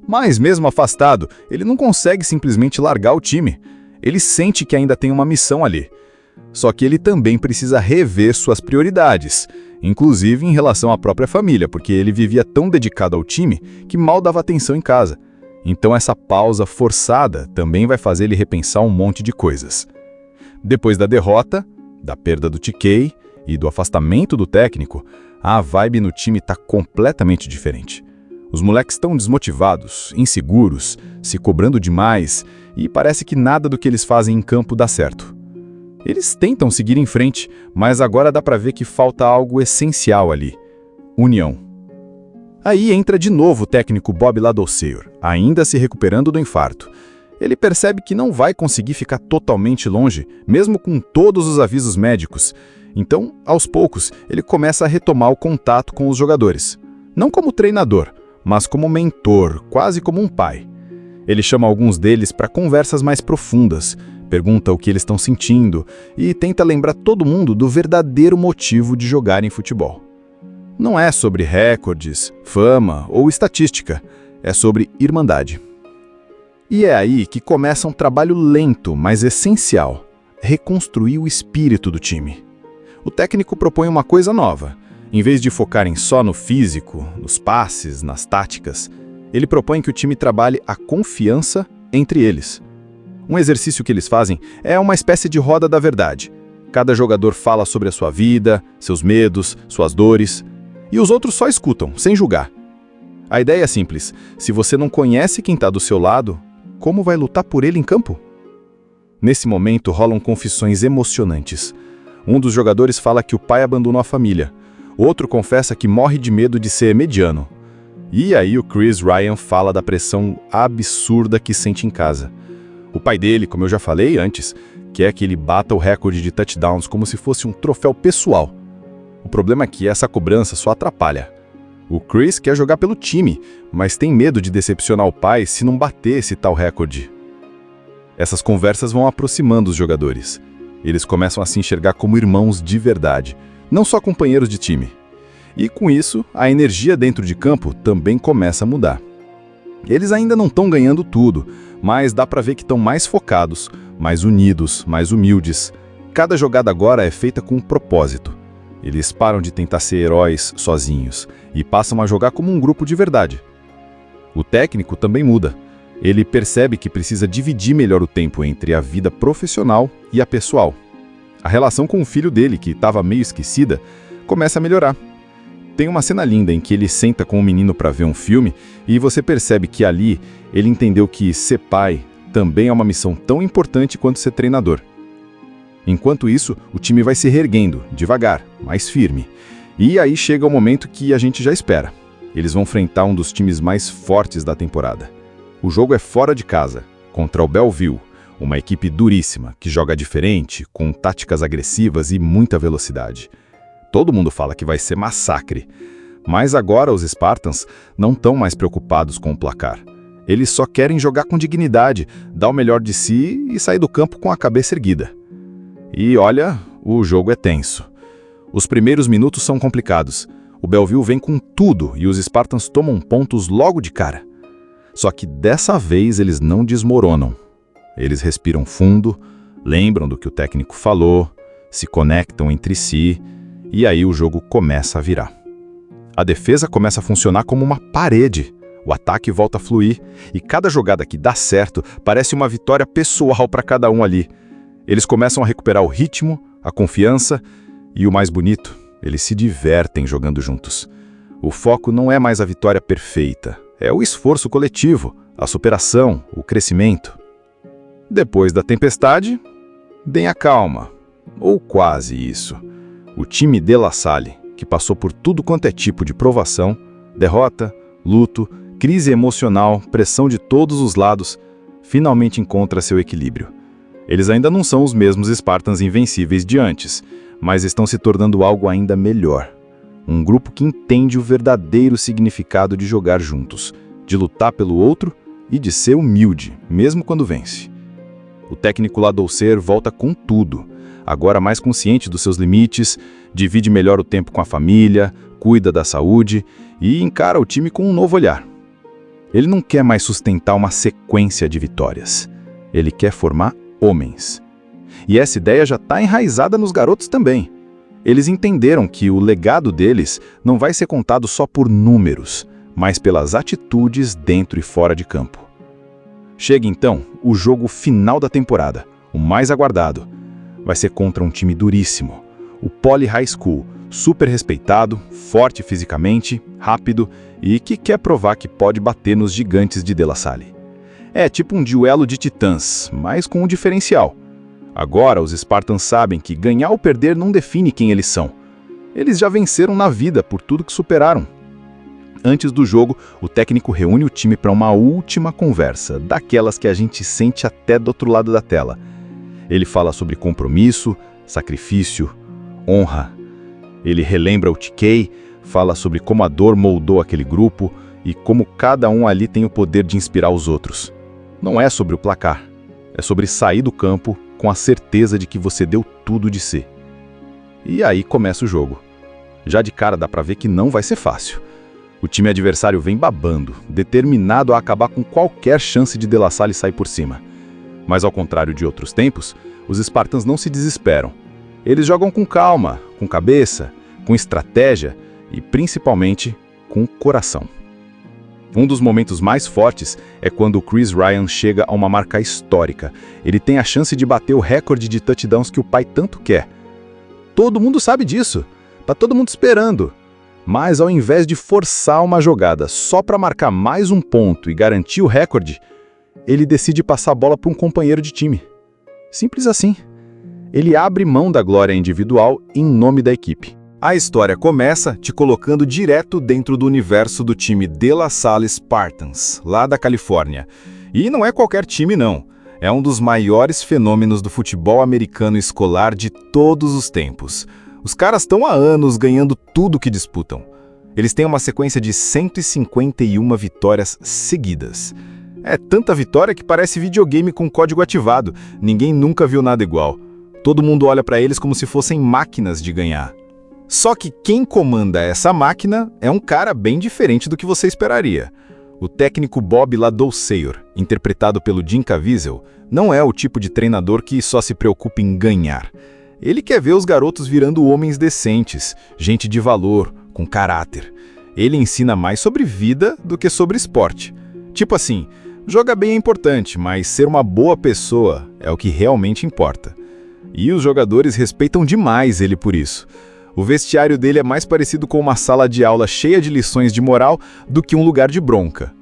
Mas mesmo afastado, ele não consegue simplesmente largar o time. Ele sente que ainda tem uma missão ali. Só que ele também precisa rever suas prioridades, inclusive em relação à própria família, porque ele vivia tão dedicado ao time que mal dava atenção em casa. Então essa pausa forçada também vai fazer ele repensar um monte de coisas. Depois da derrota, da perda do TK e do afastamento do técnico, a vibe no time está completamente diferente. Os moleques estão desmotivados, inseguros, se cobrando demais e parece que nada do que eles fazem em campo dá certo. Eles tentam seguir em frente, mas agora dá pra ver que falta algo essencial ali: união. Aí entra de novo o técnico Bob Ladou Seyur, ainda se recuperando do infarto. Ele percebe que não vai conseguir ficar totalmente longe, mesmo com todos os avisos médicos. Então, aos poucos, ele começa a retomar o contato com os jogadores. Não como treinador, mas como mentor, quase como um pai. Ele chama alguns deles para conversas mais profundas, pergunta o que eles estão sentindo e tenta lembrar todo mundo do verdadeiro motivo de jogarem futebol. Não é sobre recordes, fama ou estatística, é sobre irmandade. E é aí que começa um trabalho lento, mas essencial: reconstruir o espírito do time. O técnico propõe uma coisa nova. Em vez de focarem só no físico, nos passes, nas táticas, ele propõe que o time trabalhe a confiança entre eles. Um exercício que eles fazem é uma espécie de roda da verdade. Cada jogador fala sobre a sua vida, seus medos, suas dores, e os outros só escutam, sem julgar. A ideia é simples: se você não conhece quem está do seu lado, como vai lutar por ele em campo? Nesse momento rolam confissões emocionantes. Um dos jogadores fala que o pai abandonou a família. Outro confessa que morre de medo de ser mediano. E aí o Chris Ryan fala da pressão absurda que sente em casa. O pai dele, como eu já falei antes, quer que ele bata o recorde de touchdowns como se fosse um troféu pessoal. O problema é que essa cobrança só atrapalha. O Chris quer jogar pelo time, mas tem medo de decepcionar o pai se não bater esse tal recorde. Essas conversas vão aproximando os jogadores. Eles começam a se enxergar como irmãos de verdade, não só companheiros de time. E com isso, a energia dentro de campo também começa a mudar. Eles ainda não estão ganhando tudo, mas dá pra ver que estão mais focados, mais unidos, mais humildes. Cada jogada agora é feita com um propósito. Eles param de tentar ser heróis sozinhos e passam a jogar como um grupo de verdade. O técnico também muda. Ele percebe que precisa dividir melhor o tempo entre a vida profissional e a pessoal. A relação com o filho dele, que estava meio esquecida, começa a melhorar. Tem uma cena linda em que ele senta com o menino para ver um filme e você percebe que ali ele entendeu que ser pai também é uma missão tão importante quanto ser treinador. Enquanto isso, o time vai se reerguendo, devagar, mais firme. E aí chega o momento que a gente já espera. Eles vão enfrentar um dos times mais fortes da temporada. O jogo é fora de casa, contra o Bellevue, uma equipe duríssima, que joga diferente, com táticas agressivas e muita velocidade. Todo mundo fala que vai ser massacre. Mas agora os Spartans não estão mais preocupados com o placar. Eles só querem jogar com dignidade, dar o melhor de si e sair do campo com a cabeça erguida. E olha, o jogo é tenso. Os primeiros minutos são complicados. O Bellevue vem com tudo e os Spartans tomam pontos logo de cara. Só que dessa vez eles não desmoronam. Eles respiram fundo, lembram do que o técnico falou, se conectam entre si e aí o jogo começa a virar. A defesa começa a funcionar como uma parede. O ataque volta a fluir e cada jogada que dá certo parece uma vitória pessoal para cada um ali. Eles começam a recuperar o ritmo, a confiança e o mais bonito, eles se divertem jogando juntos. O foco não é mais a vitória perfeita, é o esforço coletivo, a superação, o crescimento. Depois da tempestade, vem a calma, ou quase isso. O time de La Salle, que passou por tudo quanto é tipo de provação, derrota, luto, crise emocional, pressão de todos os lados, finalmente encontra seu equilíbrio. Eles ainda não são os mesmos Spartans invencíveis de antes, mas estão se tornando algo ainda melhor. Um grupo que entende o verdadeiro significado de jogar juntos, de lutar pelo outro e de ser humilde, mesmo quando vence. O técnico Ladouceur volta com tudo, agora mais consciente dos seus limites, divide melhor o tempo com a família, cuida da saúde e encara o time com um novo olhar. Ele não quer mais sustentar uma sequência de vitórias. Ele quer formar homens. E essa ideia já está enraizada nos garotos também. Eles entenderam que o legado deles não vai ser contado só por números, mas pelas atitudes dentro e fora de campo. Chega então o jogo final da temporada, o mais aguardado. Vai ser contra um time duríssimo, o Poly High School, super respeitado, forte fisicamente, rápido e que quer provar que pode bater nos gigantes de De La Salle. É tipo um duelo de titãs, mas com um diferencial. Agora os Spartans sabem que ganhar ou perder não define quem eles são. Eles já venceram na vida por tudo que superaram. Antes do jogo, o técnico reúne o time para uma última conversa, daquelas que a gente sente até do outro lado da tela. Ele fala sobre compromisso, sacrifício, honra. Ele relembra o TK, fala sobre como a dor moldou aquele grupo e como cada um ali tem o poder de inspirar os outros. Não é sobre o placar, é sobre sair do campo com a certeza de que você deu tudo de si. E aí começa o jogo. Já de cara dá pra ver que não vai ser fácil. O time adversário vem babando, determinado a acabar com qualquer chance de De La Salle sair por cima. Mas ao contrário de outros tempos, os Spartans não se desesperam. Eles jogam com calma, com cabeça, com estratégia e principalmente com coração. Um dos momentos mais fortes é quando o Chris Ryan chega a uma marca histórica. Ele tem a chance de bater o recorde de touchdowns que o pai tanto quer. Todo mundo sabe disso. Tá todo mundo esperando. Mas ao invés de forçar uma jogada só para marcar mais um ponto e garantir o recorde, ele decide passar a bola para um companheiro de time. Simples assim. Ele abre mão da glória individual em nome da equipe. A história começa te colocando direto dentro do universo do time De La Salle Spartans, lá da Califórnia. E não é qualquer time não, é um dos maiores fenômenos do futebol americano escolar de todos os tempos. Os caras estão há anos ganhando tudo que disputam. Eles têm uma sequência de 151 vitórias seguidas. É tanta vitória que parece videogame com código ativado, ninguém nunca viu nada igual. Todo mundo olha para eles como se fossem máquinas de ganhar. Só que quem comanda essa máquina é um cara bem diferente do que você esperaria. O técnico Bob Ladouceur, interpretado pelo Jim Caviezel, não é o tipo de treinador que só se preocupa em ganhar. Ele quer ver os garotos virando homens decentes, gente de valor, com caráter. Ele ensina mais sobre vida do que sobre esporte. Tipo assim, jogar bem é importante, mas ser uma boa pessoa é o que realmente importa. E os jogadores respeitam demais ele por isso. O vestiário dele é mais parecido com uma sala de aula cheia de lições de moral do que um lugar de bronca.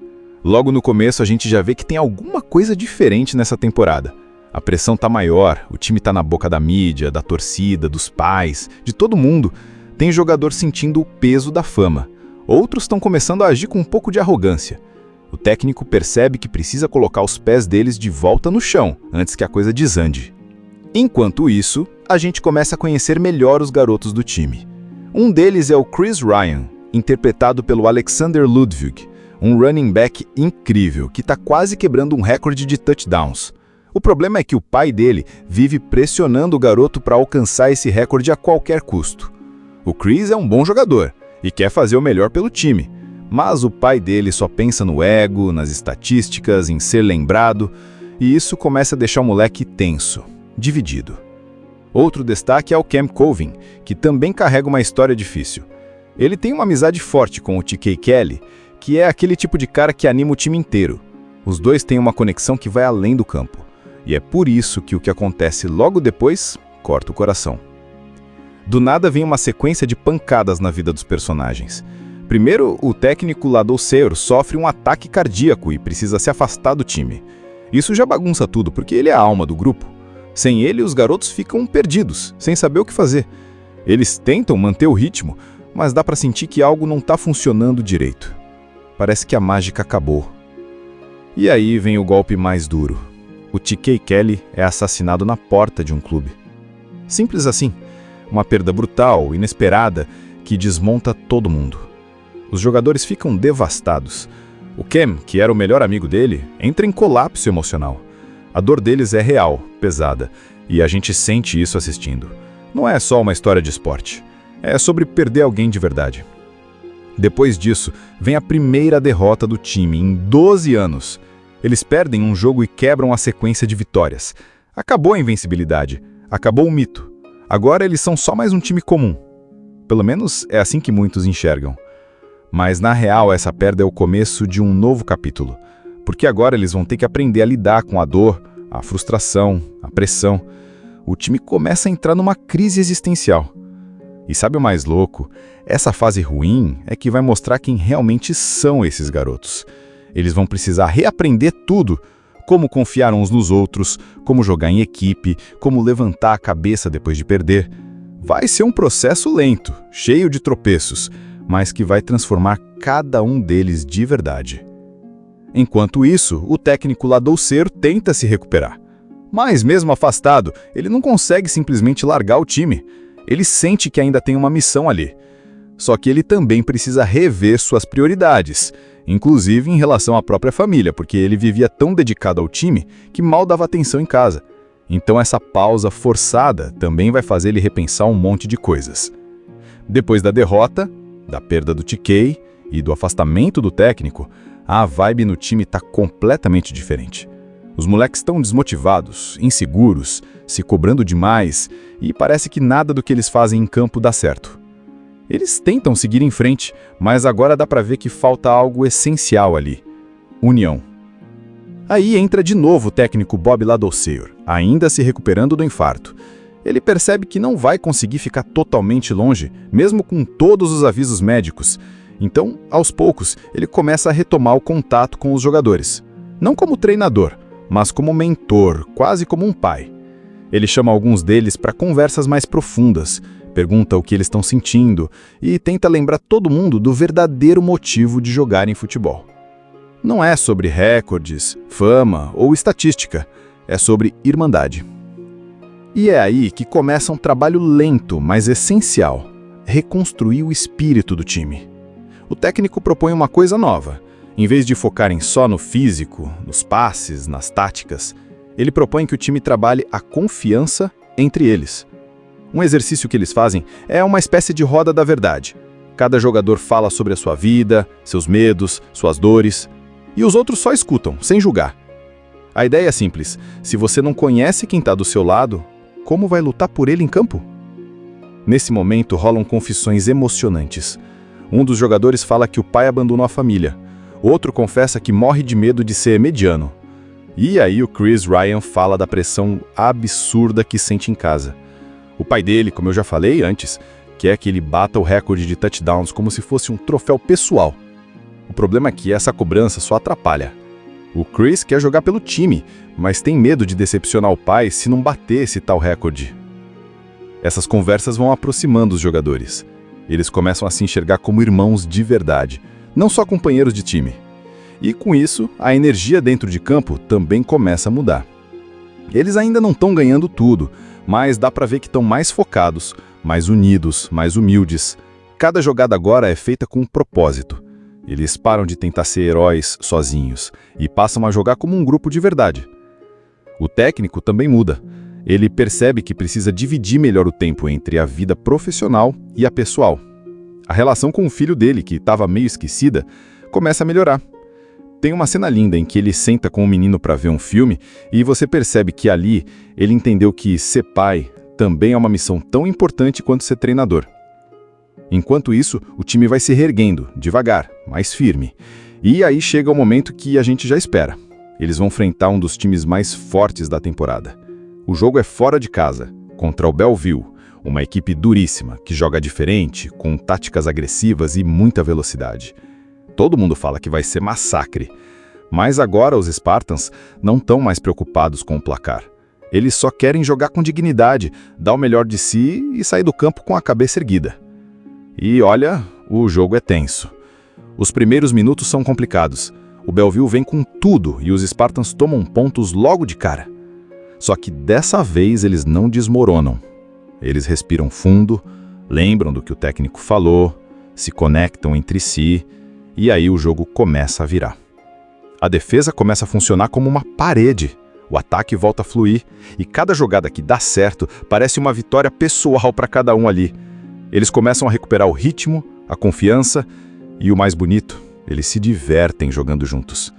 Logo no começo a gente já vê que tem alguma coisa diferente nessa temporada. A pressão tá maior, o time tá na boca da mídia, da torcida, dos pais, de todo mundo. Tem jogador sentindo o peso da fama. Outros estão começando a agir com um pouco de arrogância. O técnico percebe que precisa colocar os pés deles de volta no chão, antes que a coisa desande. Enquanto isso, a gente começa a conhecer melhor os garotos do time. Um deles é o Chris Ryan, interpretado pelo Alexander Ludwig, um running back incrível que está quase quebrando um recorde de touchdowns. O problema é que o pai dele vive pressionando o garoto para alcançar esse recorde a qualquer custo. O Chris é um bom jogador e quer fazer o melhor pelo time, mas o pai dele só pensa no ego, nas estatísticas, em ser lembrado, e isso começa a deixar o moleque tenso, dividido. Outro destaque é o Cam Colvin, que também carrega uma história difícil. Ele tem uma amizade forte com o TK Kelly, que é aquele tipo de cara que anima o time inteiro. Os dois têm uma conexão que vai além do campo, e é por isso que o que acontece logo depois corta o coração. Do nada vem uma sequência de pancadas na vida dos personagens. Primeiro, o técnico Ladou Seyur sofre um ataque cardíaco e precisa se afastar do time. Isso já bagunça tudo, porque ele é a alma do grupo. Sem ele, os garotos ficam perdidos, sem saber o que fazer. Eles tentam manter o ritmo, mas dá para sentir que algo não está funcionando direito. Parece que a mágica acabou. E aí vem o golpe mais duro. O TK Kelly é assassinado na porta de um clube. Simples assim. Uma perda brutal, inesperada, que desmonta todo mundo. Os jogadores ficam devastados. O Cam, que era o melhor amigo dele, entra em colapso emocional. A dor deles é real, pesada, e a gente sente isso assistindo. Não é só uma história de esporte. É sobre perder alguém de verdade. Depois disso, vem a primeira derrota do time em 12 anos. Eles perdem um jogo e quebram a sequência de vitórias. Acabou a invencibilidade. Acabou o mito. Agora eles são só mais um time comum. Pelo menos é assim que muitos enxergam. Mas na real essa perda é o começo de um novo capítulo. Porque agora eles vão ter que aprender a lidar com a dor, a frustração, a pressão. O time começa a entrar numa crise existencial. E sabe o mais louco? Essa fase ruim é que vai mostrar quem realmente são esses garotos. Eles vão precisar reaprender tudo. Como confiar uns nos outros, como jogar em equipe, como levantar a cabeça depois de perder. Vai ser um processo lento, cheio de tropeços, mas que vai transformar cada um deles de verdade. Enquanto isso, o técnico Ladou Seyur tenta se recuperar. Mas mesmo afastado, ele não consegue simplesmente largar o time. Ele sente que ainda tem uma missão ali. Só que ele também precisa rever suas prioridades, inclusive em relação à própria família, porque ele vivia tão dedicado ao time que mal dava atenção em casa. Então essa pausa forçada também vai fazer ele repensar um monte de coisas. Depois da derrota, da perda do TK e do afastamento do técnico, a vibe no time está completamente diferente. Os moleques estão desmotivados, inseguros, se cobrando demais e parece que nada do que eles fazem em campo dá certo. Eles tentam seguir em frente, mas agora dá para ver que falta algo essencial ali: união. Aí entra de novo o técnico Bob Ladou Seyur, ainda se recuperando do infarto. Ele percebe que não vai conseguir ficar totalmente longe, mesmo com todos os avisos médicos. Então, aos poucos, ele começa a retomar o contato com os jogadores. Não como treinador, mas como mentor, quase como um pai. Ele chama alguns deles para conversas mais profundas, pergunta o que eles estão sentindo e tenta lembrar todo mundo do verdadeiro motivo de jogarem futebol. Não é sobre recordes, fama ou estatística, é sobre irmandade. E é aí que começa um trabalho lento, mas essencial: reconstruir o espírito do time. O técnico propõe uma coisa nova. Em vez de focarem só no físico, nos passes, nas táticas, ele propõe que o time trabalhe a confiança entre eles. Um exercício que eles fazem é uma espécie de roda da verdade. Cada jogador fala sobre a sua vida, seus medos, suas dores, e os outros só escutam, sem julgar. A ideia é simples: se você não conhece quem está do seu lado, como vai lutar por ele em campo? Nesse momento rolam confissões emocionantes. Um dos jogadores fala que o pai abandonou a família. Outro confessa que morre de medo de ser mediano. E aí o Chris Ryan fala da pressão absurda que sente em casa. O pai dele, como eu já falei antes, quer que ele bata o recorde de touchdowns como se fosse um troféu pessoal. O problema é que essa cobrança só atrapalha. O Chris quer jogar pelo time, mas tem medo de decepcionar o pai se não bater esse tal recorde. Essas conversas vão aproximando os jogadores. Eles começam a se enxergar como irmãos de verdade, não só companheiros de time. E com isso, a energia dentro de campo também começa a mudar. Eles ainda não estão ganhando tudo, mas dá para ver que estão mais focados, mais unidos, mais humildes. Cada jogada agora é feita com um propósito. Eles param de tentar ser heróis sozinhos e passam a jogar como um grupo de verdade. O técnico também muda. Ele percebe que precisa dividir melhor o tempo entre a vida profissional e a pessoal. A relação com o filho dele, que estava meio esquecida, começa a melhorar. Tem uma cena linda em que ele senta com o menino para ver um filme e você percebe que ali ele entendeu que ser pai também é uma missão tão importante quanto ser treinador. Enquanto isso, o time vai se reerguendo, devagar, mais firme. E aí chega o momento que a gente já espera. Eles vão enfrentar um dos times mais fortes da temporada. O jogo é fora de casa, contra o Belleville, uma equipe duríssima, que joga diferente, com táticas agressivas e muita velocidade. Todo mundo fala que vai ser massacre. Mas agora os Spartans não estão mais preocupados com o placar. Eles só querem jogar com dignidade, dar o melhor de si e sair do campo com a cabeça erguida. E olha, o jogo é tenso. Os primeiros minutos são complicados. O Belleville vem com tudo e os Spartans tomam pontos logo de cara. Só que dessa vez eles não desmoronam. Eles respiram fundo, lembram do que o técnico falou, se conectam entre si e aí o jogo começa a virar. A defesa começa a funcionar como uma parede. O ataque volta a fluir e cada jogada que dá certo parece uma vitória pessoal para cada um ali. Eles começam a recuperar o ritmo, a confiança e o mais bonito, eles se divertem jogando juntos.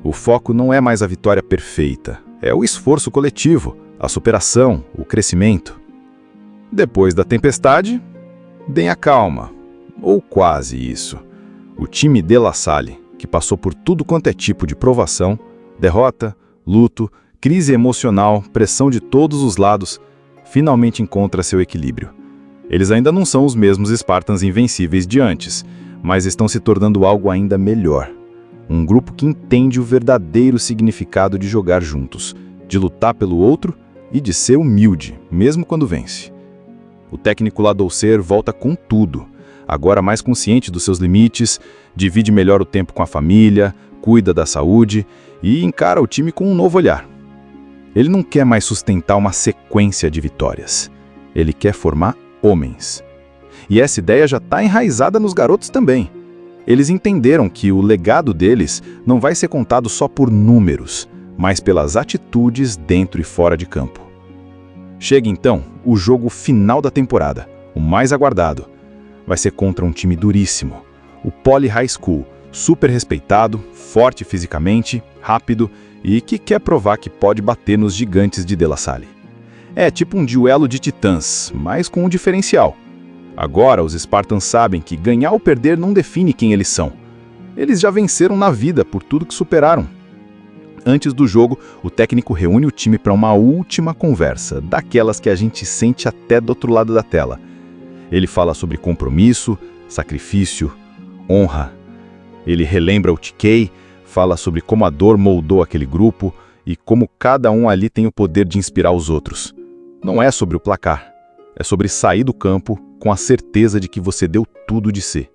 O foco não é mais a vitória perfeita, é o esforço coletivo, a superação, o crescimento. Depois da tempestade, vem a calma, ou quase isso. O time de La Salle, que passou por tudo quanto é tipo de provação, derrota, luto, crise emocional, pressão de todos os lados, finalmente encontra seu equilíbrio. Eles ainda não são os mesmos Spartans invencíveis de antes, mas estão se tornando algo ainda melhor. Um grupo que entende o verdadeiro significado de jogar juntos, de lutar pelo outro e de ser humilde, mesmo quando vence. O técnico Ladouceur volta com tudo, agora mais consciente dos seus limites, divide melhor o tempo com a família, cuida da saúde e encara o time com um novo olhar. Ele não quer mais sustentar uma sequência de vitórias. Ele quer formar homens. E essa ideia já está enraizada nos garotos também. Eles entenderam que o legado deles não vai ser contado só por números, mas pelas atitudes dentro e fora de campo. Chega então o jogo final da temporada, o mais aguardado. Vai ser contra um time duríssimo, o Poly High School, super respeitado, forte fisicamente, rápido e que quer provar que pode bater nos gigantes de De La Salle. É tipo um duelo de titãs, mas com um diferencial. Agora os Spartans sabem que ganhar ou perder não define quem eles são. Eles já venceram na vida por tudo que superaram. Antes do jogo, o técnico reúne o time para uma última conversa, daquelas que a gente sente até do outro lado da tela. Ele fala sobre compromisso, sacrifício, honra. Ele relembra o TK, fala sobre como a dor moldou aquele grupo e como cada um ali tem o poder de inspirar os outros. Não é sobre o placar, é sobre sair do campo com a certeza de que você deu tudo de si.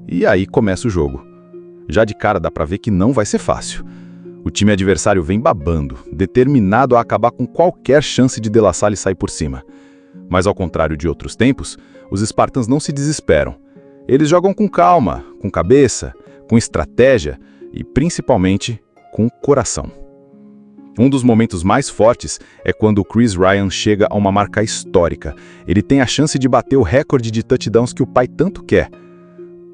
E aí começa o jogo. Já de cara dá pra ver que não vai ser fácil. O time adversário vem babando, determinado a acabar com qualquer chance de De La Salle sair por cima. Mas ao contrário de outros tempos, os Spartans não se desesperam. Eles jogam com calma, com cabeça, com estratégia e principalmente com coração. Um dos momentos mais fortes é quando o Chris Ryan chega a uma marca histórica. Ele tem a chance de bater o recorde de touchdowns que o pai tanto quer.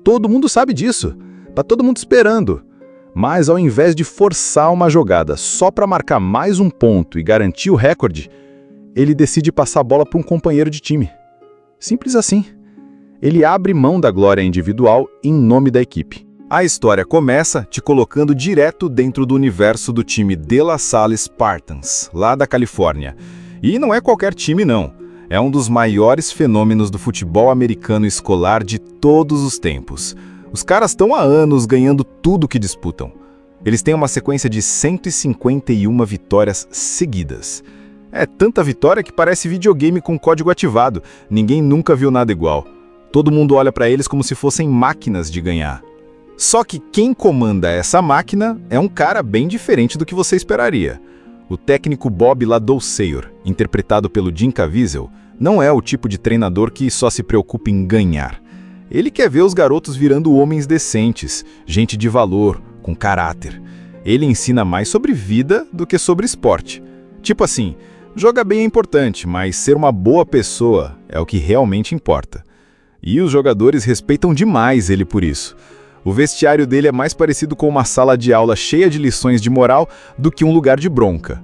Todo mundo sabe disso, tá todo mundo esperando. Mas ao invés de forçar uma jogada só para marcar mais um ponto e garantir o recorde, ele decide passar a bola para um companheiro de time. Simples assim. Ele abre mão da glória individual em nome da equipe. A história começa te colocando direto dentro do universo do time De La Salle Spartans, lá da Califórnia. E não é qualquer time não, é um dos maiores fenômenos do futebol americano escolar de todos os tempos. Os caras estão há anos ganhando tudo que disputam. Eles têm uma sequência de 151 vitórias seguidas. É tanta vitória que parece videogame com código ativado. Ninguém nunca viu nada igual. Todo mundo olha para eles como se fossem máquinas de ganhar. Só que quem comanda essa máquina é um cara bem diferente do que você esperaria. O técnico Bob Ladouceur, interpretado pelo Jim Caviezel, não é o tipo de treinador que só se preocupa em ganhar. Ele quer ver os garotos virando homens decentes, gente de valor, com caráter. Ele ensina mais sobre vida do que sobre esporte. Tipo assim, jogar bem é importante, mas ser uma boa pessoa é o que realmente importa. E os jogadores respeitam demais ele por isso. O vestiário dele é mais parecido com uma sala de aula cheia de lições de moral do que um lugar de bronca.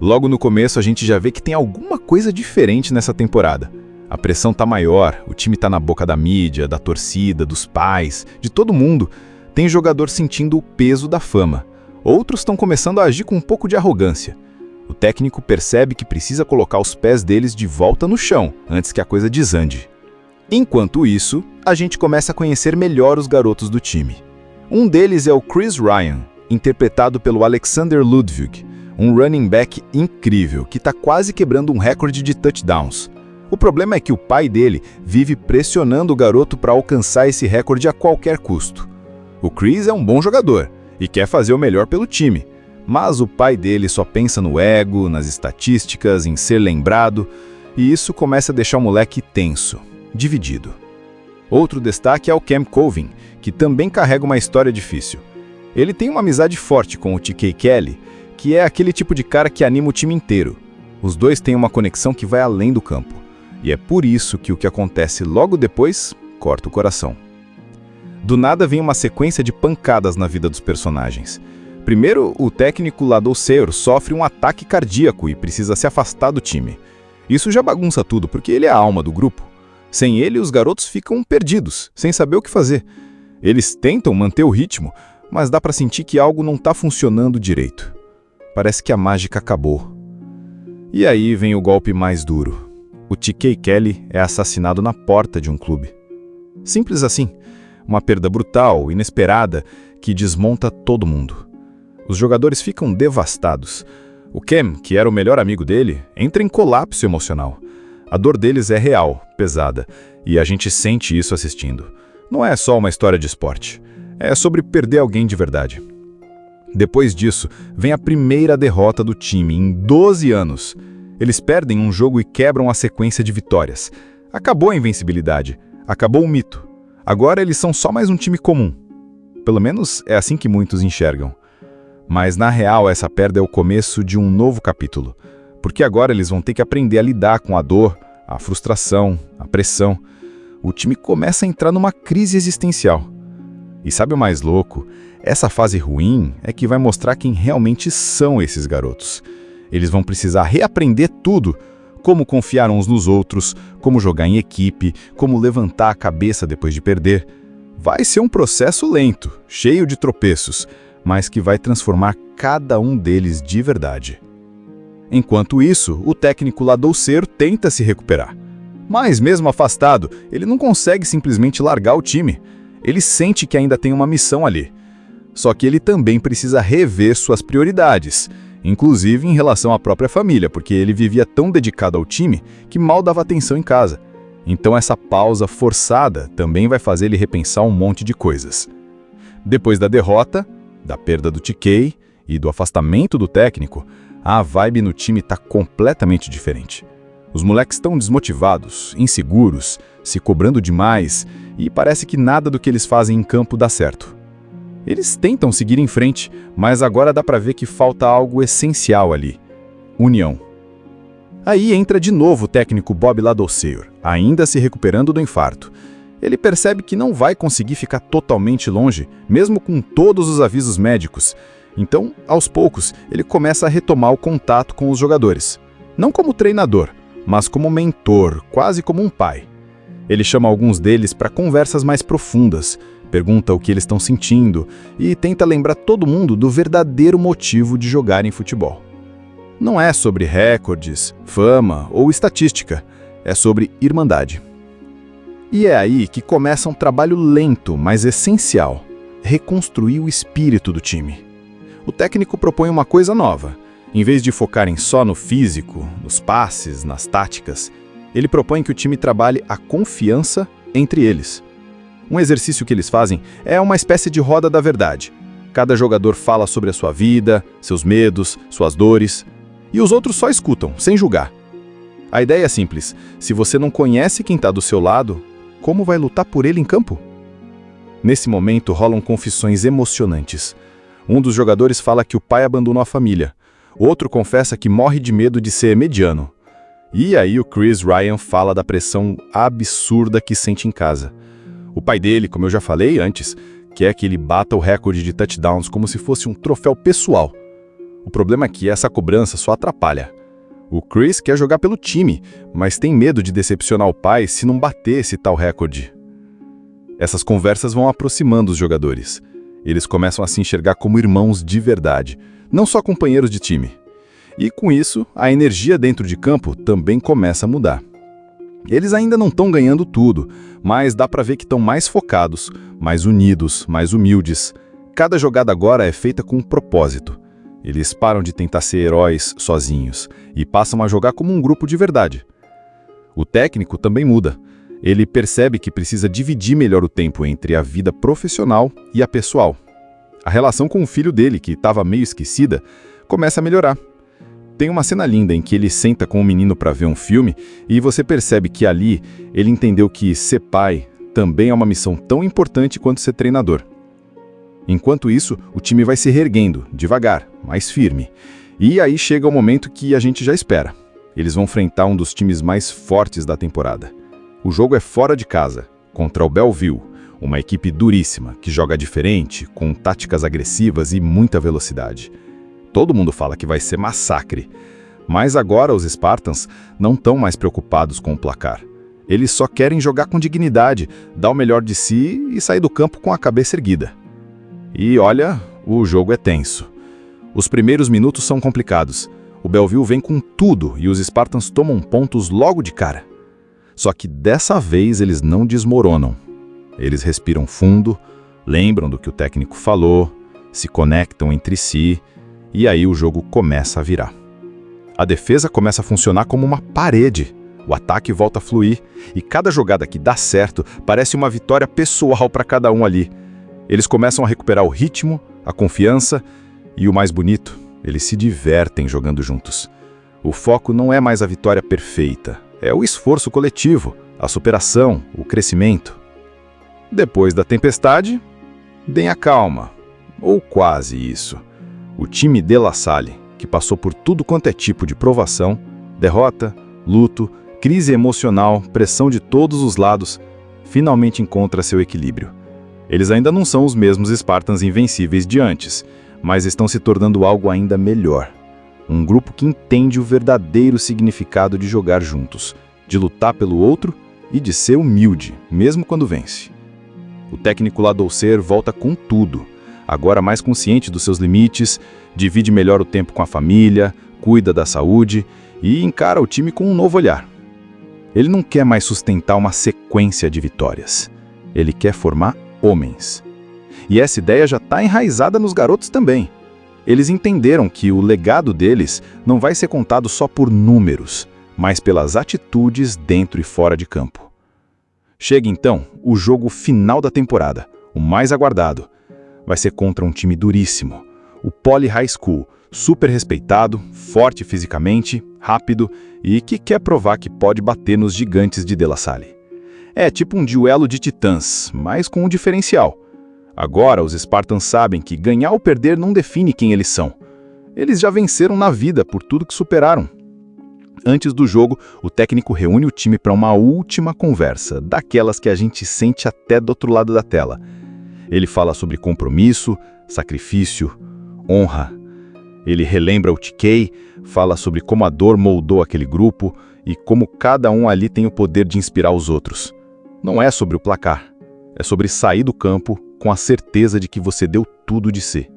Logo no começo a gente já vê que tem alguma coisa diferente nessa temporada. A pressão tá maior, o time tá na boca da mídia, da torcida, dos pais, de todo mundo. Tem jogador sentindo o peso da fama. Outros estão começando a agir com um pouco de arrogância. O técnico percebe que precisa colocar os pés deles de volta no chão, antes que a coisa desande. Enquanto isso, a gente começa a conhecer melhor os garotos do time. Um deles é o Chris Ryan, interpretado pelo Alexander Ludwig, um running back incrível que está quase quebrando um recorde de touchdowns. O problema é que o pai dele vive pressionando o garoto para alcançar esse recorde a qualquer custo. O Chris é um bom jogador e quer fazer o melhor pelo time, mas o pai dele só pensa no ego, nas estatísticas, em ser lembrado, e isso começa a deixar o moleque tenso, dividido. Outro destaque é o Cam Colvin, que também carrega uma história difícil. Ele tem uma amizade forte com o TK Kelly, que é aquele tipo de cara que anima o time inteiro. Os dois têm uma conexão que vai além do campo, e é por isso que o que acontece logo depois corta o coração. Do nada vem uma sequência de pancadas na vida dos personagens. Primeiro, o técnico Ladouceur sofre um ataque cardíaco e precisa se afastar do time. Isso já bagunça tudo, porque ele é a alma do grupo. Sem ele, os garotos ficam perdidos, sem saber o que fazer. Eles tentam manter o ritmo, mas dá pra sentir que algo não tá funcionando direito. Parece que a mágica acabou. E aí vem o golpe mais duro. O TK Kelly é assassinado na porta de um clube. Simples assim. Uma perda brutal, inesperada, que desmonta todo mundo. Os jogadores ficam devastados. O Cam, que era o melhor amigo dele, entra em colapso emocional. A dor deles é real, pesada, e a gente sente isso assistindo. Não é só uma história de esporte. É sobre perder alguém de verdade. Depois disso, vem a primeira derrota do time em 12 anos. Eles perdem um jogo e quebram a sequência de vitórias. Acabou a invencibilidade. Acabou o mito. Agora eles são só mais um time comum. Pelo menos é assim que muitos enxergam. Mas na real essa perda é o começo de um novo capítulo. Porque agora eles vão ter que aprender a lidar com a dor, a frustração, a pressão. O time começa a entrar numa crise existencial. E sabe o mais louco? Essa fase ruim é que vai mostrar quem realmente são esses garotos. Eles vão precisar reaprender tudo. Como confiar uns nos outros, como jogar em equipe, como levantar a cabeça depois de perder. Vai ser um processo lento, cheio de tropeços, mas que vai transformar cada um deles de verdade. Enquanto isso, o técnico Ladouceur tenta se recuperar. Mas mesmo afastado, ele não consegue simplesmente largar o time. Ele sente que ainda tem uma missão ali. Só que ele também precisa rever suas prioridades, inclusive em relação à própria família, porque ele vivia tão dedicado ao time que mal dava atenção em casa. Então essa pausa forçada também vai fazer ele repensar um monte de coisas. Depois da derrota, da perda do TK e do afastamento do técnico, a vibe no time está completamente diferente. Os moleques estão desmotivados, inseguros, se cobrando demais e parece que nada do que eles fazem em campo dá certo. Eles tentam seguir em frente, mas agora dá pra ver que falta algo essencial ali: união. Aí entra de novo o técnico Bob Ladouceur, ainda se recuperando do infarto. Ele percebe que não vai conseguir ficar totalmente longe, mesmo com todos os avisos médicos. Então, aos poucos, ele começa a retomar o contato com os jogadores. Não como treinador, mas como mentor, quase como um pai. Ele chama alguns deles para conversas mais profundas, pergunta o que eles estão sentindo e tenta lembrar todo mundo do verdadeiro motivo de jogar em futebol. Não é sobre recordes, fama ou estatística, é sobre irmandade. E é aí que começa um trabalho lento, mas essencial: reconstruir o espírito do time. O técnico propõe uma coisa nova. Em vez de focarem só no físico, nos passes, nas táticas, ele propõe que o time trabalhe a confiança entre eles. Um exercício que eles fazem é uma espécie de roda da verdade. Cada jogador fala sobre a sua vida, seus medos, suas dores, e os outros só escutam, sem julgar. A ideia é simples: se você não conhece quem está do seu lado, como vai lutar por ele em campo? Nesse momento rolam confissões emocionantes. Um dos jogadores fala que o pai abandonou a família. Outro confessa que morre de medo de ser mediano. E aí o Chris Ryan fala da pressão absurda que sente em casa. O pai dele, como eu já falei antes, quer que ele bata o recorde de touchdowns como se fosse um troféu pessoal. O problema é que essa cobrança só atrapalha. O Chris quer jogar pelo time, mas tem medo de decepcionar o pai se não bater esse tal recorde. Essas conversas vão aproximando os jogadores. Eles começam a se enxergar como irmãos de verdade, não só companheiros de time. E com isso, a energia dentro de campo também começa a mudar. Eles ainda não estão ganhando tudo, mas dá pra ver que estão mais focados, mais unidos, mais humildes. Cada jogada agora é feita com um propósito. Eles param de tentar ser heróis sozinhos e passam a jogar como um grupo de verdade. O técnico também muda. Ele percebe que precisa dividir melhor o tempo entre a vida profissional e a pessoal. A relação com o filho dele, que estava meio esquecida, começa a melhorar. Tem uma cena linda em que ele senta com o menino para ver um filme e você percebe que ali ele entendeu que ser pai também é uma missão tão importante quanto ser treinador. Enquanto isso, o time vai se reerguendo, devagar, mais firme. E aí chega o momento que a gente já espera. Eles vão enfrentar um dos times mais fortes da temporada. O jogo é fora de casa, contra o Bellevue, uma equipe duríssima, que joga diferente, com táticas agressivas e muita velocidade. Todo mundo fala que vai ser massacre. Mas agora os Spartans não estão mais preocupados com o placar. Eles só querem jogar com dignidade, dar o melhor de si e sair do campo com a cabeça erguida. E olha, o jogo é tenso. Os primeiros minutos são complicados. O Bellevue vem com tudo e os Spartans tomam pontos logo de cara. Só que dessa vez eles não desmoronam. Eles respiram fundo, lembram do que o técnico falou, se conectam entre si e aí o jogo começa a virar. A defesa começa a funcionar como uma parede. O ataque volta a fluir e cada jogada que dá certo parece uma vitória pessoal para cada um ali. Eles começam a recuperar o ritmo, a confiança e o mais bonito, eles se divertem jogando juntos. O foco não é mais a vitória perfeita, é o esforço coletivo, a superação, o crescimento. Depois da tempestade, vem a calma, ou quase isso. O time de La Salle, que passou por tudo quanto é tipo de provação, derrota, luto, crise emocional, pressão de todos os lados, finalmente encontra seu equilíbrio. Eles ainda não são os mesmos Spartans invencíveis de antes, mas estão se tornando algo ainda melhor. Um grupo que entende o verdadeiro significado de jogar juntos, de lutar pelo outro e de ser humilde, mesmo quando vence. O técnico Ladouceur volta com tudo, agora mais consciente dos seus limites, divide melhor o tempo com a família, cuida da saúde e encara o time com um novo olhar. Ele não quer mais sustentar uma sequência de vitórias. Ele quer formar homens. E essa ideia já está enraizada nos garotos também. Eles entenderam que o legado deles não vai ser contado só por números, mas pelas atitudes dentro e fora de campo. Chega então o jogo final da temporada, o mais aguardado. Vai ser contra um time duríssimo, o Poly High School, super respeitado, forte fisicamente, rápido e que quer provar que pode bater nos gigantes de De La Salle. É tipo um duelo de titãs, mas com um diferencial. Agora os Spartans sabem que ganhar ou perder não define quem eles são. Eles já venceram na vida por tudo que superaram. Antes do jogo, o técnico reúne o time para uma última conversa, daquelas que a gente sente até do outro lado da tela. Ele fala sobre compromisso, sacrifício, honra. Ele relembra o TK, fala sobre como a dor moldou aquele grupo e como cada um ali tem o poder de inspirar os outros. Não é sobre o placar, é sobre sair do campo com a certeza de que você deu tudo de si.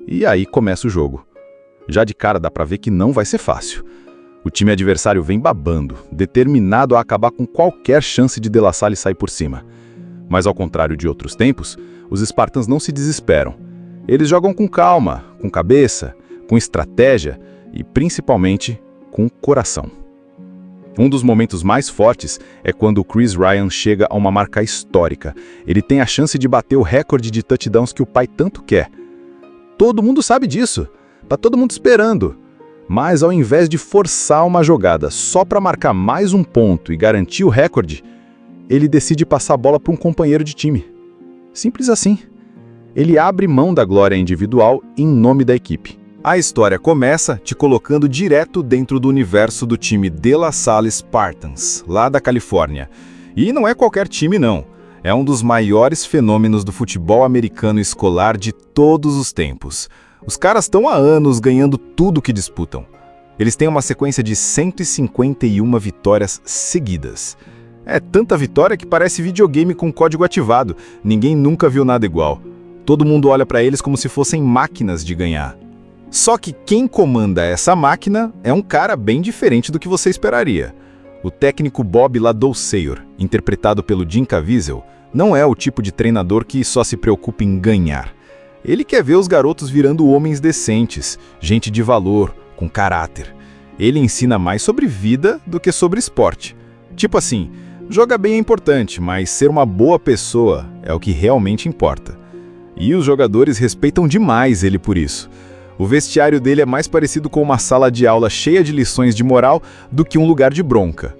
E aí começa o jogo. Já de cara dá pra ver que não vai ser fácil. O time adversário vem babando, determinado a acabar com qualquer chance de De La Salle sair por cima. Mas ao contrário de outros tempos, os Spartans não se desesperam. Eles jogam com calma, com cabeça, com estratégia e, principalmente, com coração. Um dos momentos mais fortes é quando o Chris Ryan chega a uma marca histórica. Ele tem a chance de bater o recorde de touchdowns que o pai tanto quer. Todo mundo sabe disso. Tá todo mundo esperando. Mas ao invés de forçar uma jogada só para marcar mais um ponto e garantir o recorde, ele decide passar a bola para um companheiro de time. Simples assim. Ele abre mão da glória individual em nome da equipe. A história começa te colocando direto dentro do universo do time De La Salle Spartans, lá da Califórnia. E não é qualquer time não, é um dos maiores fenômenos do futebol americano escolar de todos os tempos. Os caras estão há anos ganhando tudo que disputam. Eles têm uma sequência de 151 vitórias seguidas. É tanta vitória que parece videogame com código ativado, ninguém nunca viu nada igual. Todo mundo olha para eles como se fossem máquinas de ganhar. Só que quem comanda essa máquina é um cara bem diferente do que você esperaria. O técnico Bob Ladouceur, interpretado pelo Jim Caviezel, não é o tipo de treinador que só se preocupa em ganhar. Ele quer ver os garotos virando homens decentes, gente de valor, com caráter. Ele ensina mais sobre vida do que sobre esporte. Tipo assim, jogar bem é importante, mas ser uma boa pessoa é o que realmente importa. E os jogadores respeitam demais ele por isso. O vestiário dele é mais parecido com uma sala de aula cheia de lições de moral do que um lugar de bronca.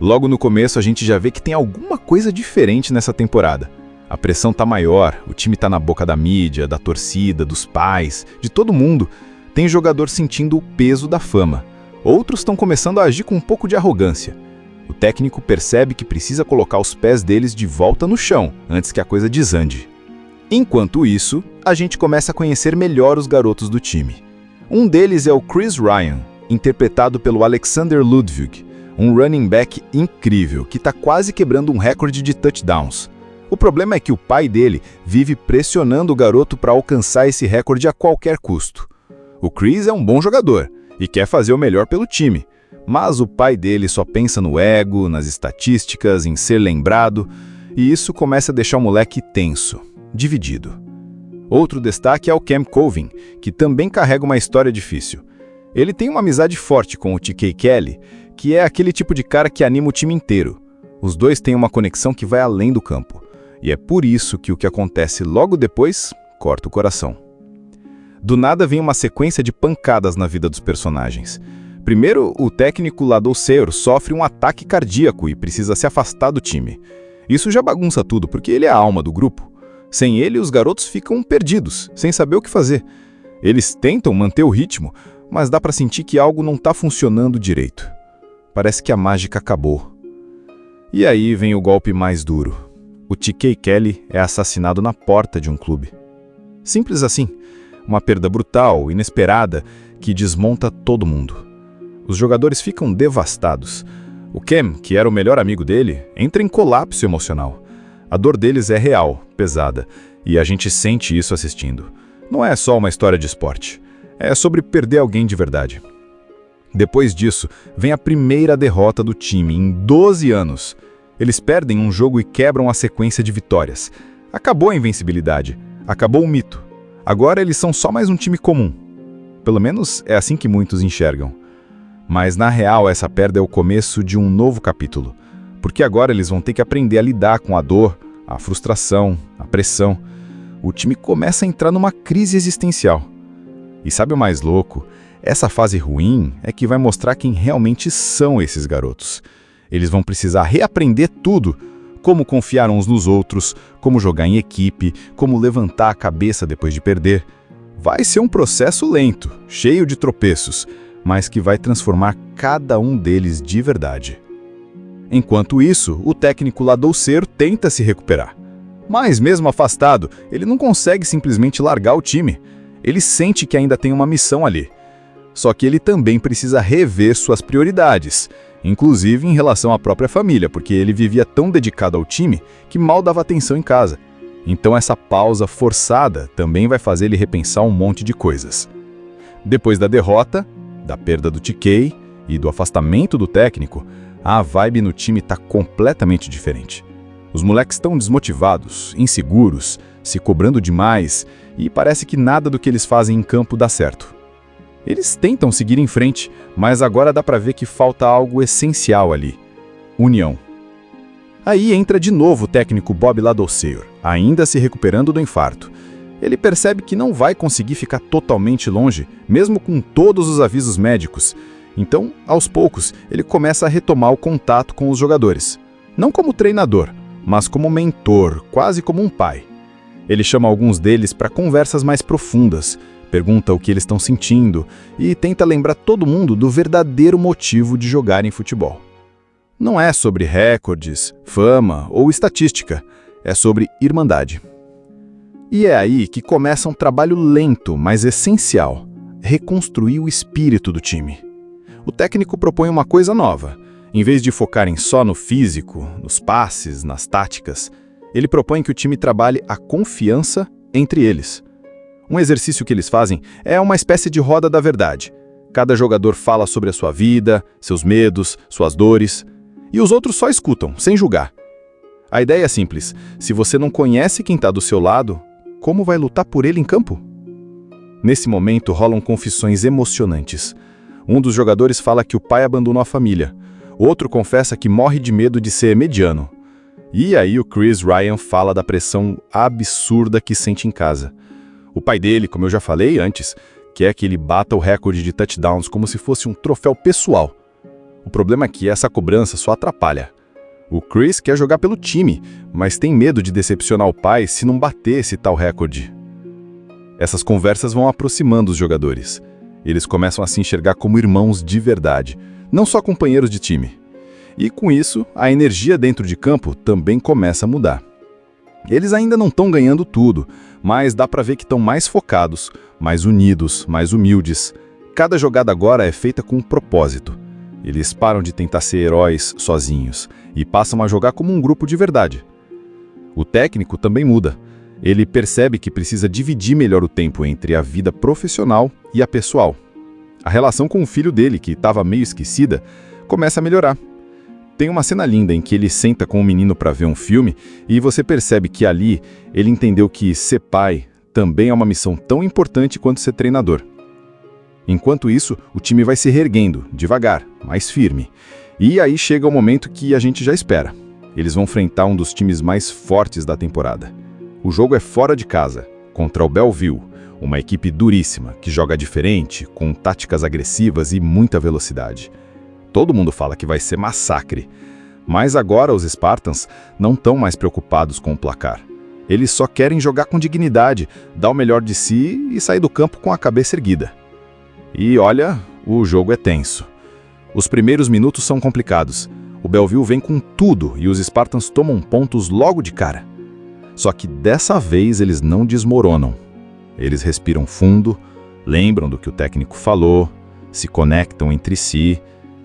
Logo no começo a gente já vê que tem alguma coisa diferente nessa temporada. A pressão tá maior, o time tá na boca da mídia, da torcida, dos pais, de todo mundo. Tem jogador sentindo o peso da fama. Outros estão começando a agir com um pouco de arrogância. O técnico percebe que precisa colocar os pés deles de volta no chão, antes que a coisa desande. Enquanto isso, a gente começa a conhecer melhor os garotos do time. Um deles é o Chris Ryan, interpretado pelo Alexander Ludwig, um running back incrível que está quase quebrando um recorde de touchdowns. O problema é que o pai dele vive pressionando o garoto para alcançar esse recorde a qualquer custo. O Chris é um bom jogador e quer fazer o melhor pelo time, mas o pai dele só pensa no ego, nas estatísticas, em ser lembrado, e isso começa a deixar o moleque tenso, dividido. Outro destaque é o Cam Colvin, que também carrega uma história difícil. Ele tem uma amizade forte com o TK Kelly, que é aquele tipo de cara que anima o time inteiro. Os dois têm uma conexão que vai além do campo, e é por isso que o que acontece logo depois corta o coração. Do nada vem uma sequência de pancadas na vida dos personagens. Primeiro, o técnico Ladouceur sofre um ataque cardíaco e precisa se afastar do time. Isso já bagunça tudo, porque ele é a alma do grupo. Sem ele, os garotos ficam perdidos, sem saber o que fazer. Eles tentam manter o ritmo, mas dá para sentir que algo não está funcionando direito. Parece que a mágica acabou. E aí vem o golpe mais duro. O TK Kelly é assassinado na porta de um clube. Simples assim. Uma perda brutal, inesperada, que desmonta todo mundo. Os jogadores ficam devastados. O Cam, que era o melhor amigo dele, entra em colapso emocional. A dor deles é real, pesada, e a gente sente isso assistindo. Não é só uma história de esporte, é sobre perder alguém de verdade. Depois disso, vem a primeira derrota do time em 12 anos. Eles perdem um jogo e quebram a sequência de vitórias. Acabou a invencibilidade, acabou o mito. Agora eles são só mais um time comum. Pelo menos é assim que muitos enxergam. Mas na real essa perda é o começo de um novo capítulo. Porque agora eles vão ter que aprender a lidar com a dor, a frustração, a pressão. O time começa a entrar numa crise existencial. E sabe o mais louco? Essa fase ruim é que vai mostrar quem realmente são esses garotos. Eles vão precisar reaprender tudo, como confiar uns nos outros, como jogar em equipe, como levantar a cabeça depois de perder. Vai ser um processo lento, cheio de tropeços, mas que vai transformar cada um deles de verdade. Enquanto isso, o técnico Ladouceur tenta se recuperar. Mas mesmo afastado, ele não consegue simplesmente largar o time. Ele sente que ainda tem uma missão ali. Só que ele também precisa rever suas prioridades, inclusive em relação à própria família, porque ele vivia tão dedicado ao time que mal dava atenção em casa. Então essa pausa forçada também vai fazer ele repensar um monte de coisas. Depois da derrota, da perda do TK e do afastamento do técnico, a vibe no time está completamente diferente. Os moleques estão desmotivados, inseguros, se cobrando demais e parece que nada do que eles fazem em campo dá certo. Eles tentam seguir em frente, mas agora dá pra ver que falta algo essencial ali: união. Aí entra de novo o técnico Bob Ladouceur, ainda se recuperando do infarto. Ele percebe que não vai conseguir ficar totalmente longe, mesmo com todos os avisos médicos. Então, aos poucos, ele começa a retomar o contato com os jogadores. Não como treinador, mas como mentor, quase como um pai. Ele chama alguns deles para conversas mais profundas, pergunta o que eles estão sentindo e tenta lembrar todo mundo do verdadeiro motivo de jogarem futebol. Não é sobre recordes, fama ou estatística, é sobre irmandade. E é aí que começa um trabalho lento, mas essencial: reconstruir o espírito do time. O técnico propõe uma coisa nova. Em vez de focarem só no físico, nos passes, nas táticas, ele propõe que o time trabalhe a confiança entre eles. Um exercício que eles fazem é uma espécie de roda da verdade. Cada jogador fala sobre a sua vida, seus medos, suas dores, e os outros só escutam, sem julgar. A ideia é simples: se você não conhece quem está do seu lado, como vai lutar por ele em campo? Nesse momento rolam confissões emocionantes. Um dos jogadores fala que o pai abandonou a família. Outro confessa que morre de medo de ser mediano. E aí o Chris Ryan fala da pressão absurda que sente em casa. O pai dele, como eu já falei antes, quer que ele bata o recorde de touchdowns como se fosse um troféu pessoal. O problema é que essa cobrança só atrapalha. O Chris quer jogar pelo time, mas tem medo de decepcionar o pai se não bater esse tal recorde. Essas conversas vão aproximando os jogadores. Eles começam a se enxergar como irmãos de verdade, não só companheiros de time. E com isso, a energia dentro de campo também começa a mudar. Eles ainda não estão ganhando tudo, mas dá pra ver que estão mais focados, mais unidos, mais humildes. Cada jogada agora é feita com um propósito. Eles param de tentar ser heróis sozinhos e passam a jogar como um grupo de verdade. O técnico também muda. Ele percebe que precisa dividir melhor o tempo entre a vida profissional e a pessoal. A relação com o filho dele, que estava meio esquecida, começa a melhorar. Tem uma cena linda em que ele senta com o menino para ver um filme e você percebe que ali ele entendeu que ser pai também é uma missão tão importante quanto ser treinador. Enquanto isso, o time vai se reerguendo, devagar, mais firme. E aí chega o momento que a gente já espera. Eles vão enfrentar um dos times mais fortes da temporada. O jogo é fora de casa, contra o Belleville, uma equipe duríssima, que joga diferente, com táticas agressivas e muita velocidade. Todo mundo fala que vai ser massacre. Mas agora os Spartans não estão mais preocupados com o placar. Eles só querem jogar com dignidade, dar o melhor de si e sair do campo com a cabeça erguida. E olha, o jogo é tenso. Os primeiros minutos são complicados. O Belleville vem com tudo e os Spartans tomam pontos logo de cara. Só que dessa vez eles não desmoronam. Eles respiram fundo, lembram do que o técnico falou, se conectam entre si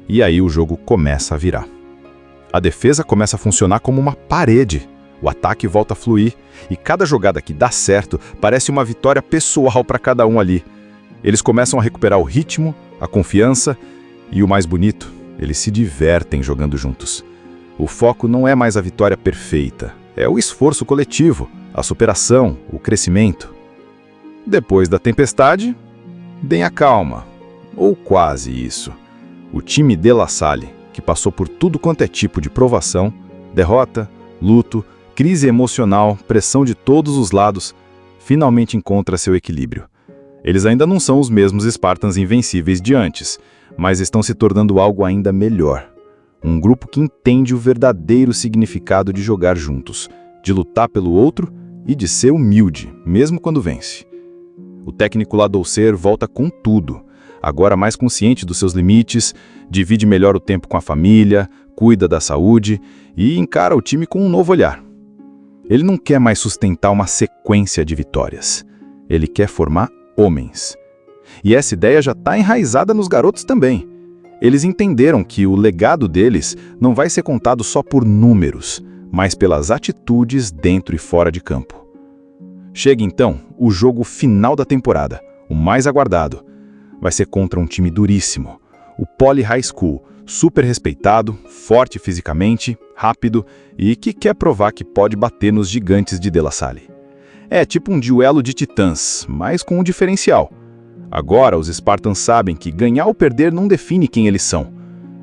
e aí o jogo começa a virar. A defesa começa a funcionar como uma parede. O ataque volta a fluir e cada jogada que dá certo parece uma vitória pessoal para cada um ali. Eles começam a recuperar o ritmo, a confiança e o mais bonito, eles se divertem jogando juntos. O foco não é mais a vitória perfeita, é o esforço coletivo, a superação, o crescimento. Depois da tempestade, vem a calma, ou quase isso. O time de La Salle, que passou por tudo quanto é tipo de provação, derrota, luto, crise emocional, pressão de todos os lados, finalmente encontra seu equilíbrio. Eles ainda não são os mesmos Spartans invencíveis de antes, mas estão se tornando algo ainda melhor. Um grupo que entende o verdadeiro significado de jogar juntos, de lutar pelo outro e de ser humilde, mesmo quando vence. O técnico Ladouceur volta com tudo, agora mais consciente dos seus limites, divide melhor o tempo com a família, cuida da saúde e encara o time com um novo olhar. Ele não quer mais sustentar uma sequência de vitórias. Ele quer formar homens. E essa ideia já está enraizada nos garotos também. Eles entenderam que o legado deles não vai ser contado só por números, mas pelas atitudes dentro e fora de campo. Chega então o jogo final da temporada, o mais aguardado. Vai ser contra um time duríssimo, o Poly High School, super respeitado, forte fisicamente, rápido e que quer provar que pode bater nos gigantes de De La Salle. É tipo um duelo de titãs, mas com um diferencial. Agora os Spartans sabem que ganhar ou perder não define quem eles são.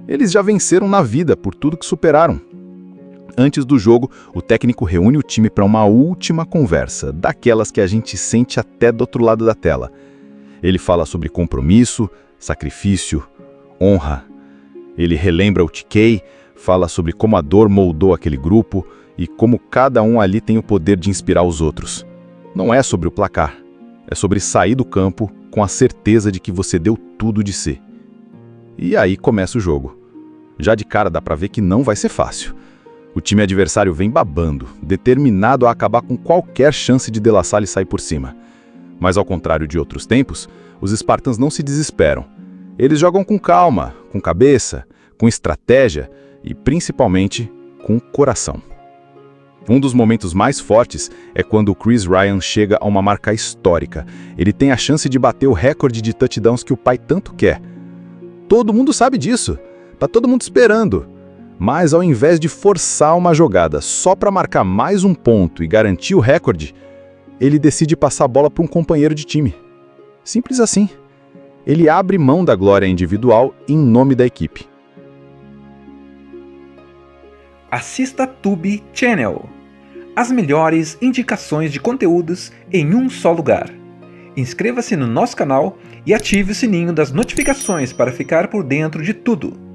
Eles já venceram na vida por tudo que superaram. Antes do jogo, o técnico reúne o time para uma última conversa, daquelas que a gente sente até do outro lado da tela. Ele fala sobre compromisso, sacrifício, honra. Ele relembra o TK, fala sobre como a dor moldou aquele grupo e como cada um ali tem o poder de inspirar os outros. Não é sobre o placar, é sobre sair do campo com a certeza de que você deu tudo de si. E aí começa o jogo. Já de cara dá pra ver que não vai ser fácil. O time adversário vem babando, determinado a acabar com qualquer chance de De La Salle sair por cima. Mas ao contrário de outros tempos, os Spartans não se desesperam. Eles jogam com calma, com cabeça, com estratégia e principalmente com coração. Um dos momentos mais fortes é quando o Chris Ryan chega a uma marca histórica. Ele tem a chance de bater o recorde de touchdowns que o pai tanto quer. Todo mundo sabe disso, tá todo mundo esperando. Mas ao invés de forçar uma jogada só para marcar mais um ponto e garantir o recorde, ele decide passar a bola para um companheiro de time. Simples assim. Ele abre mão da glória individual em nome da equipe. Assista Tube Channel. As melhores indicações de conteúdos em um só lugar. Inscreva-se no nosso canal e ative o sininho das notificações para ficar por dentro de tudo.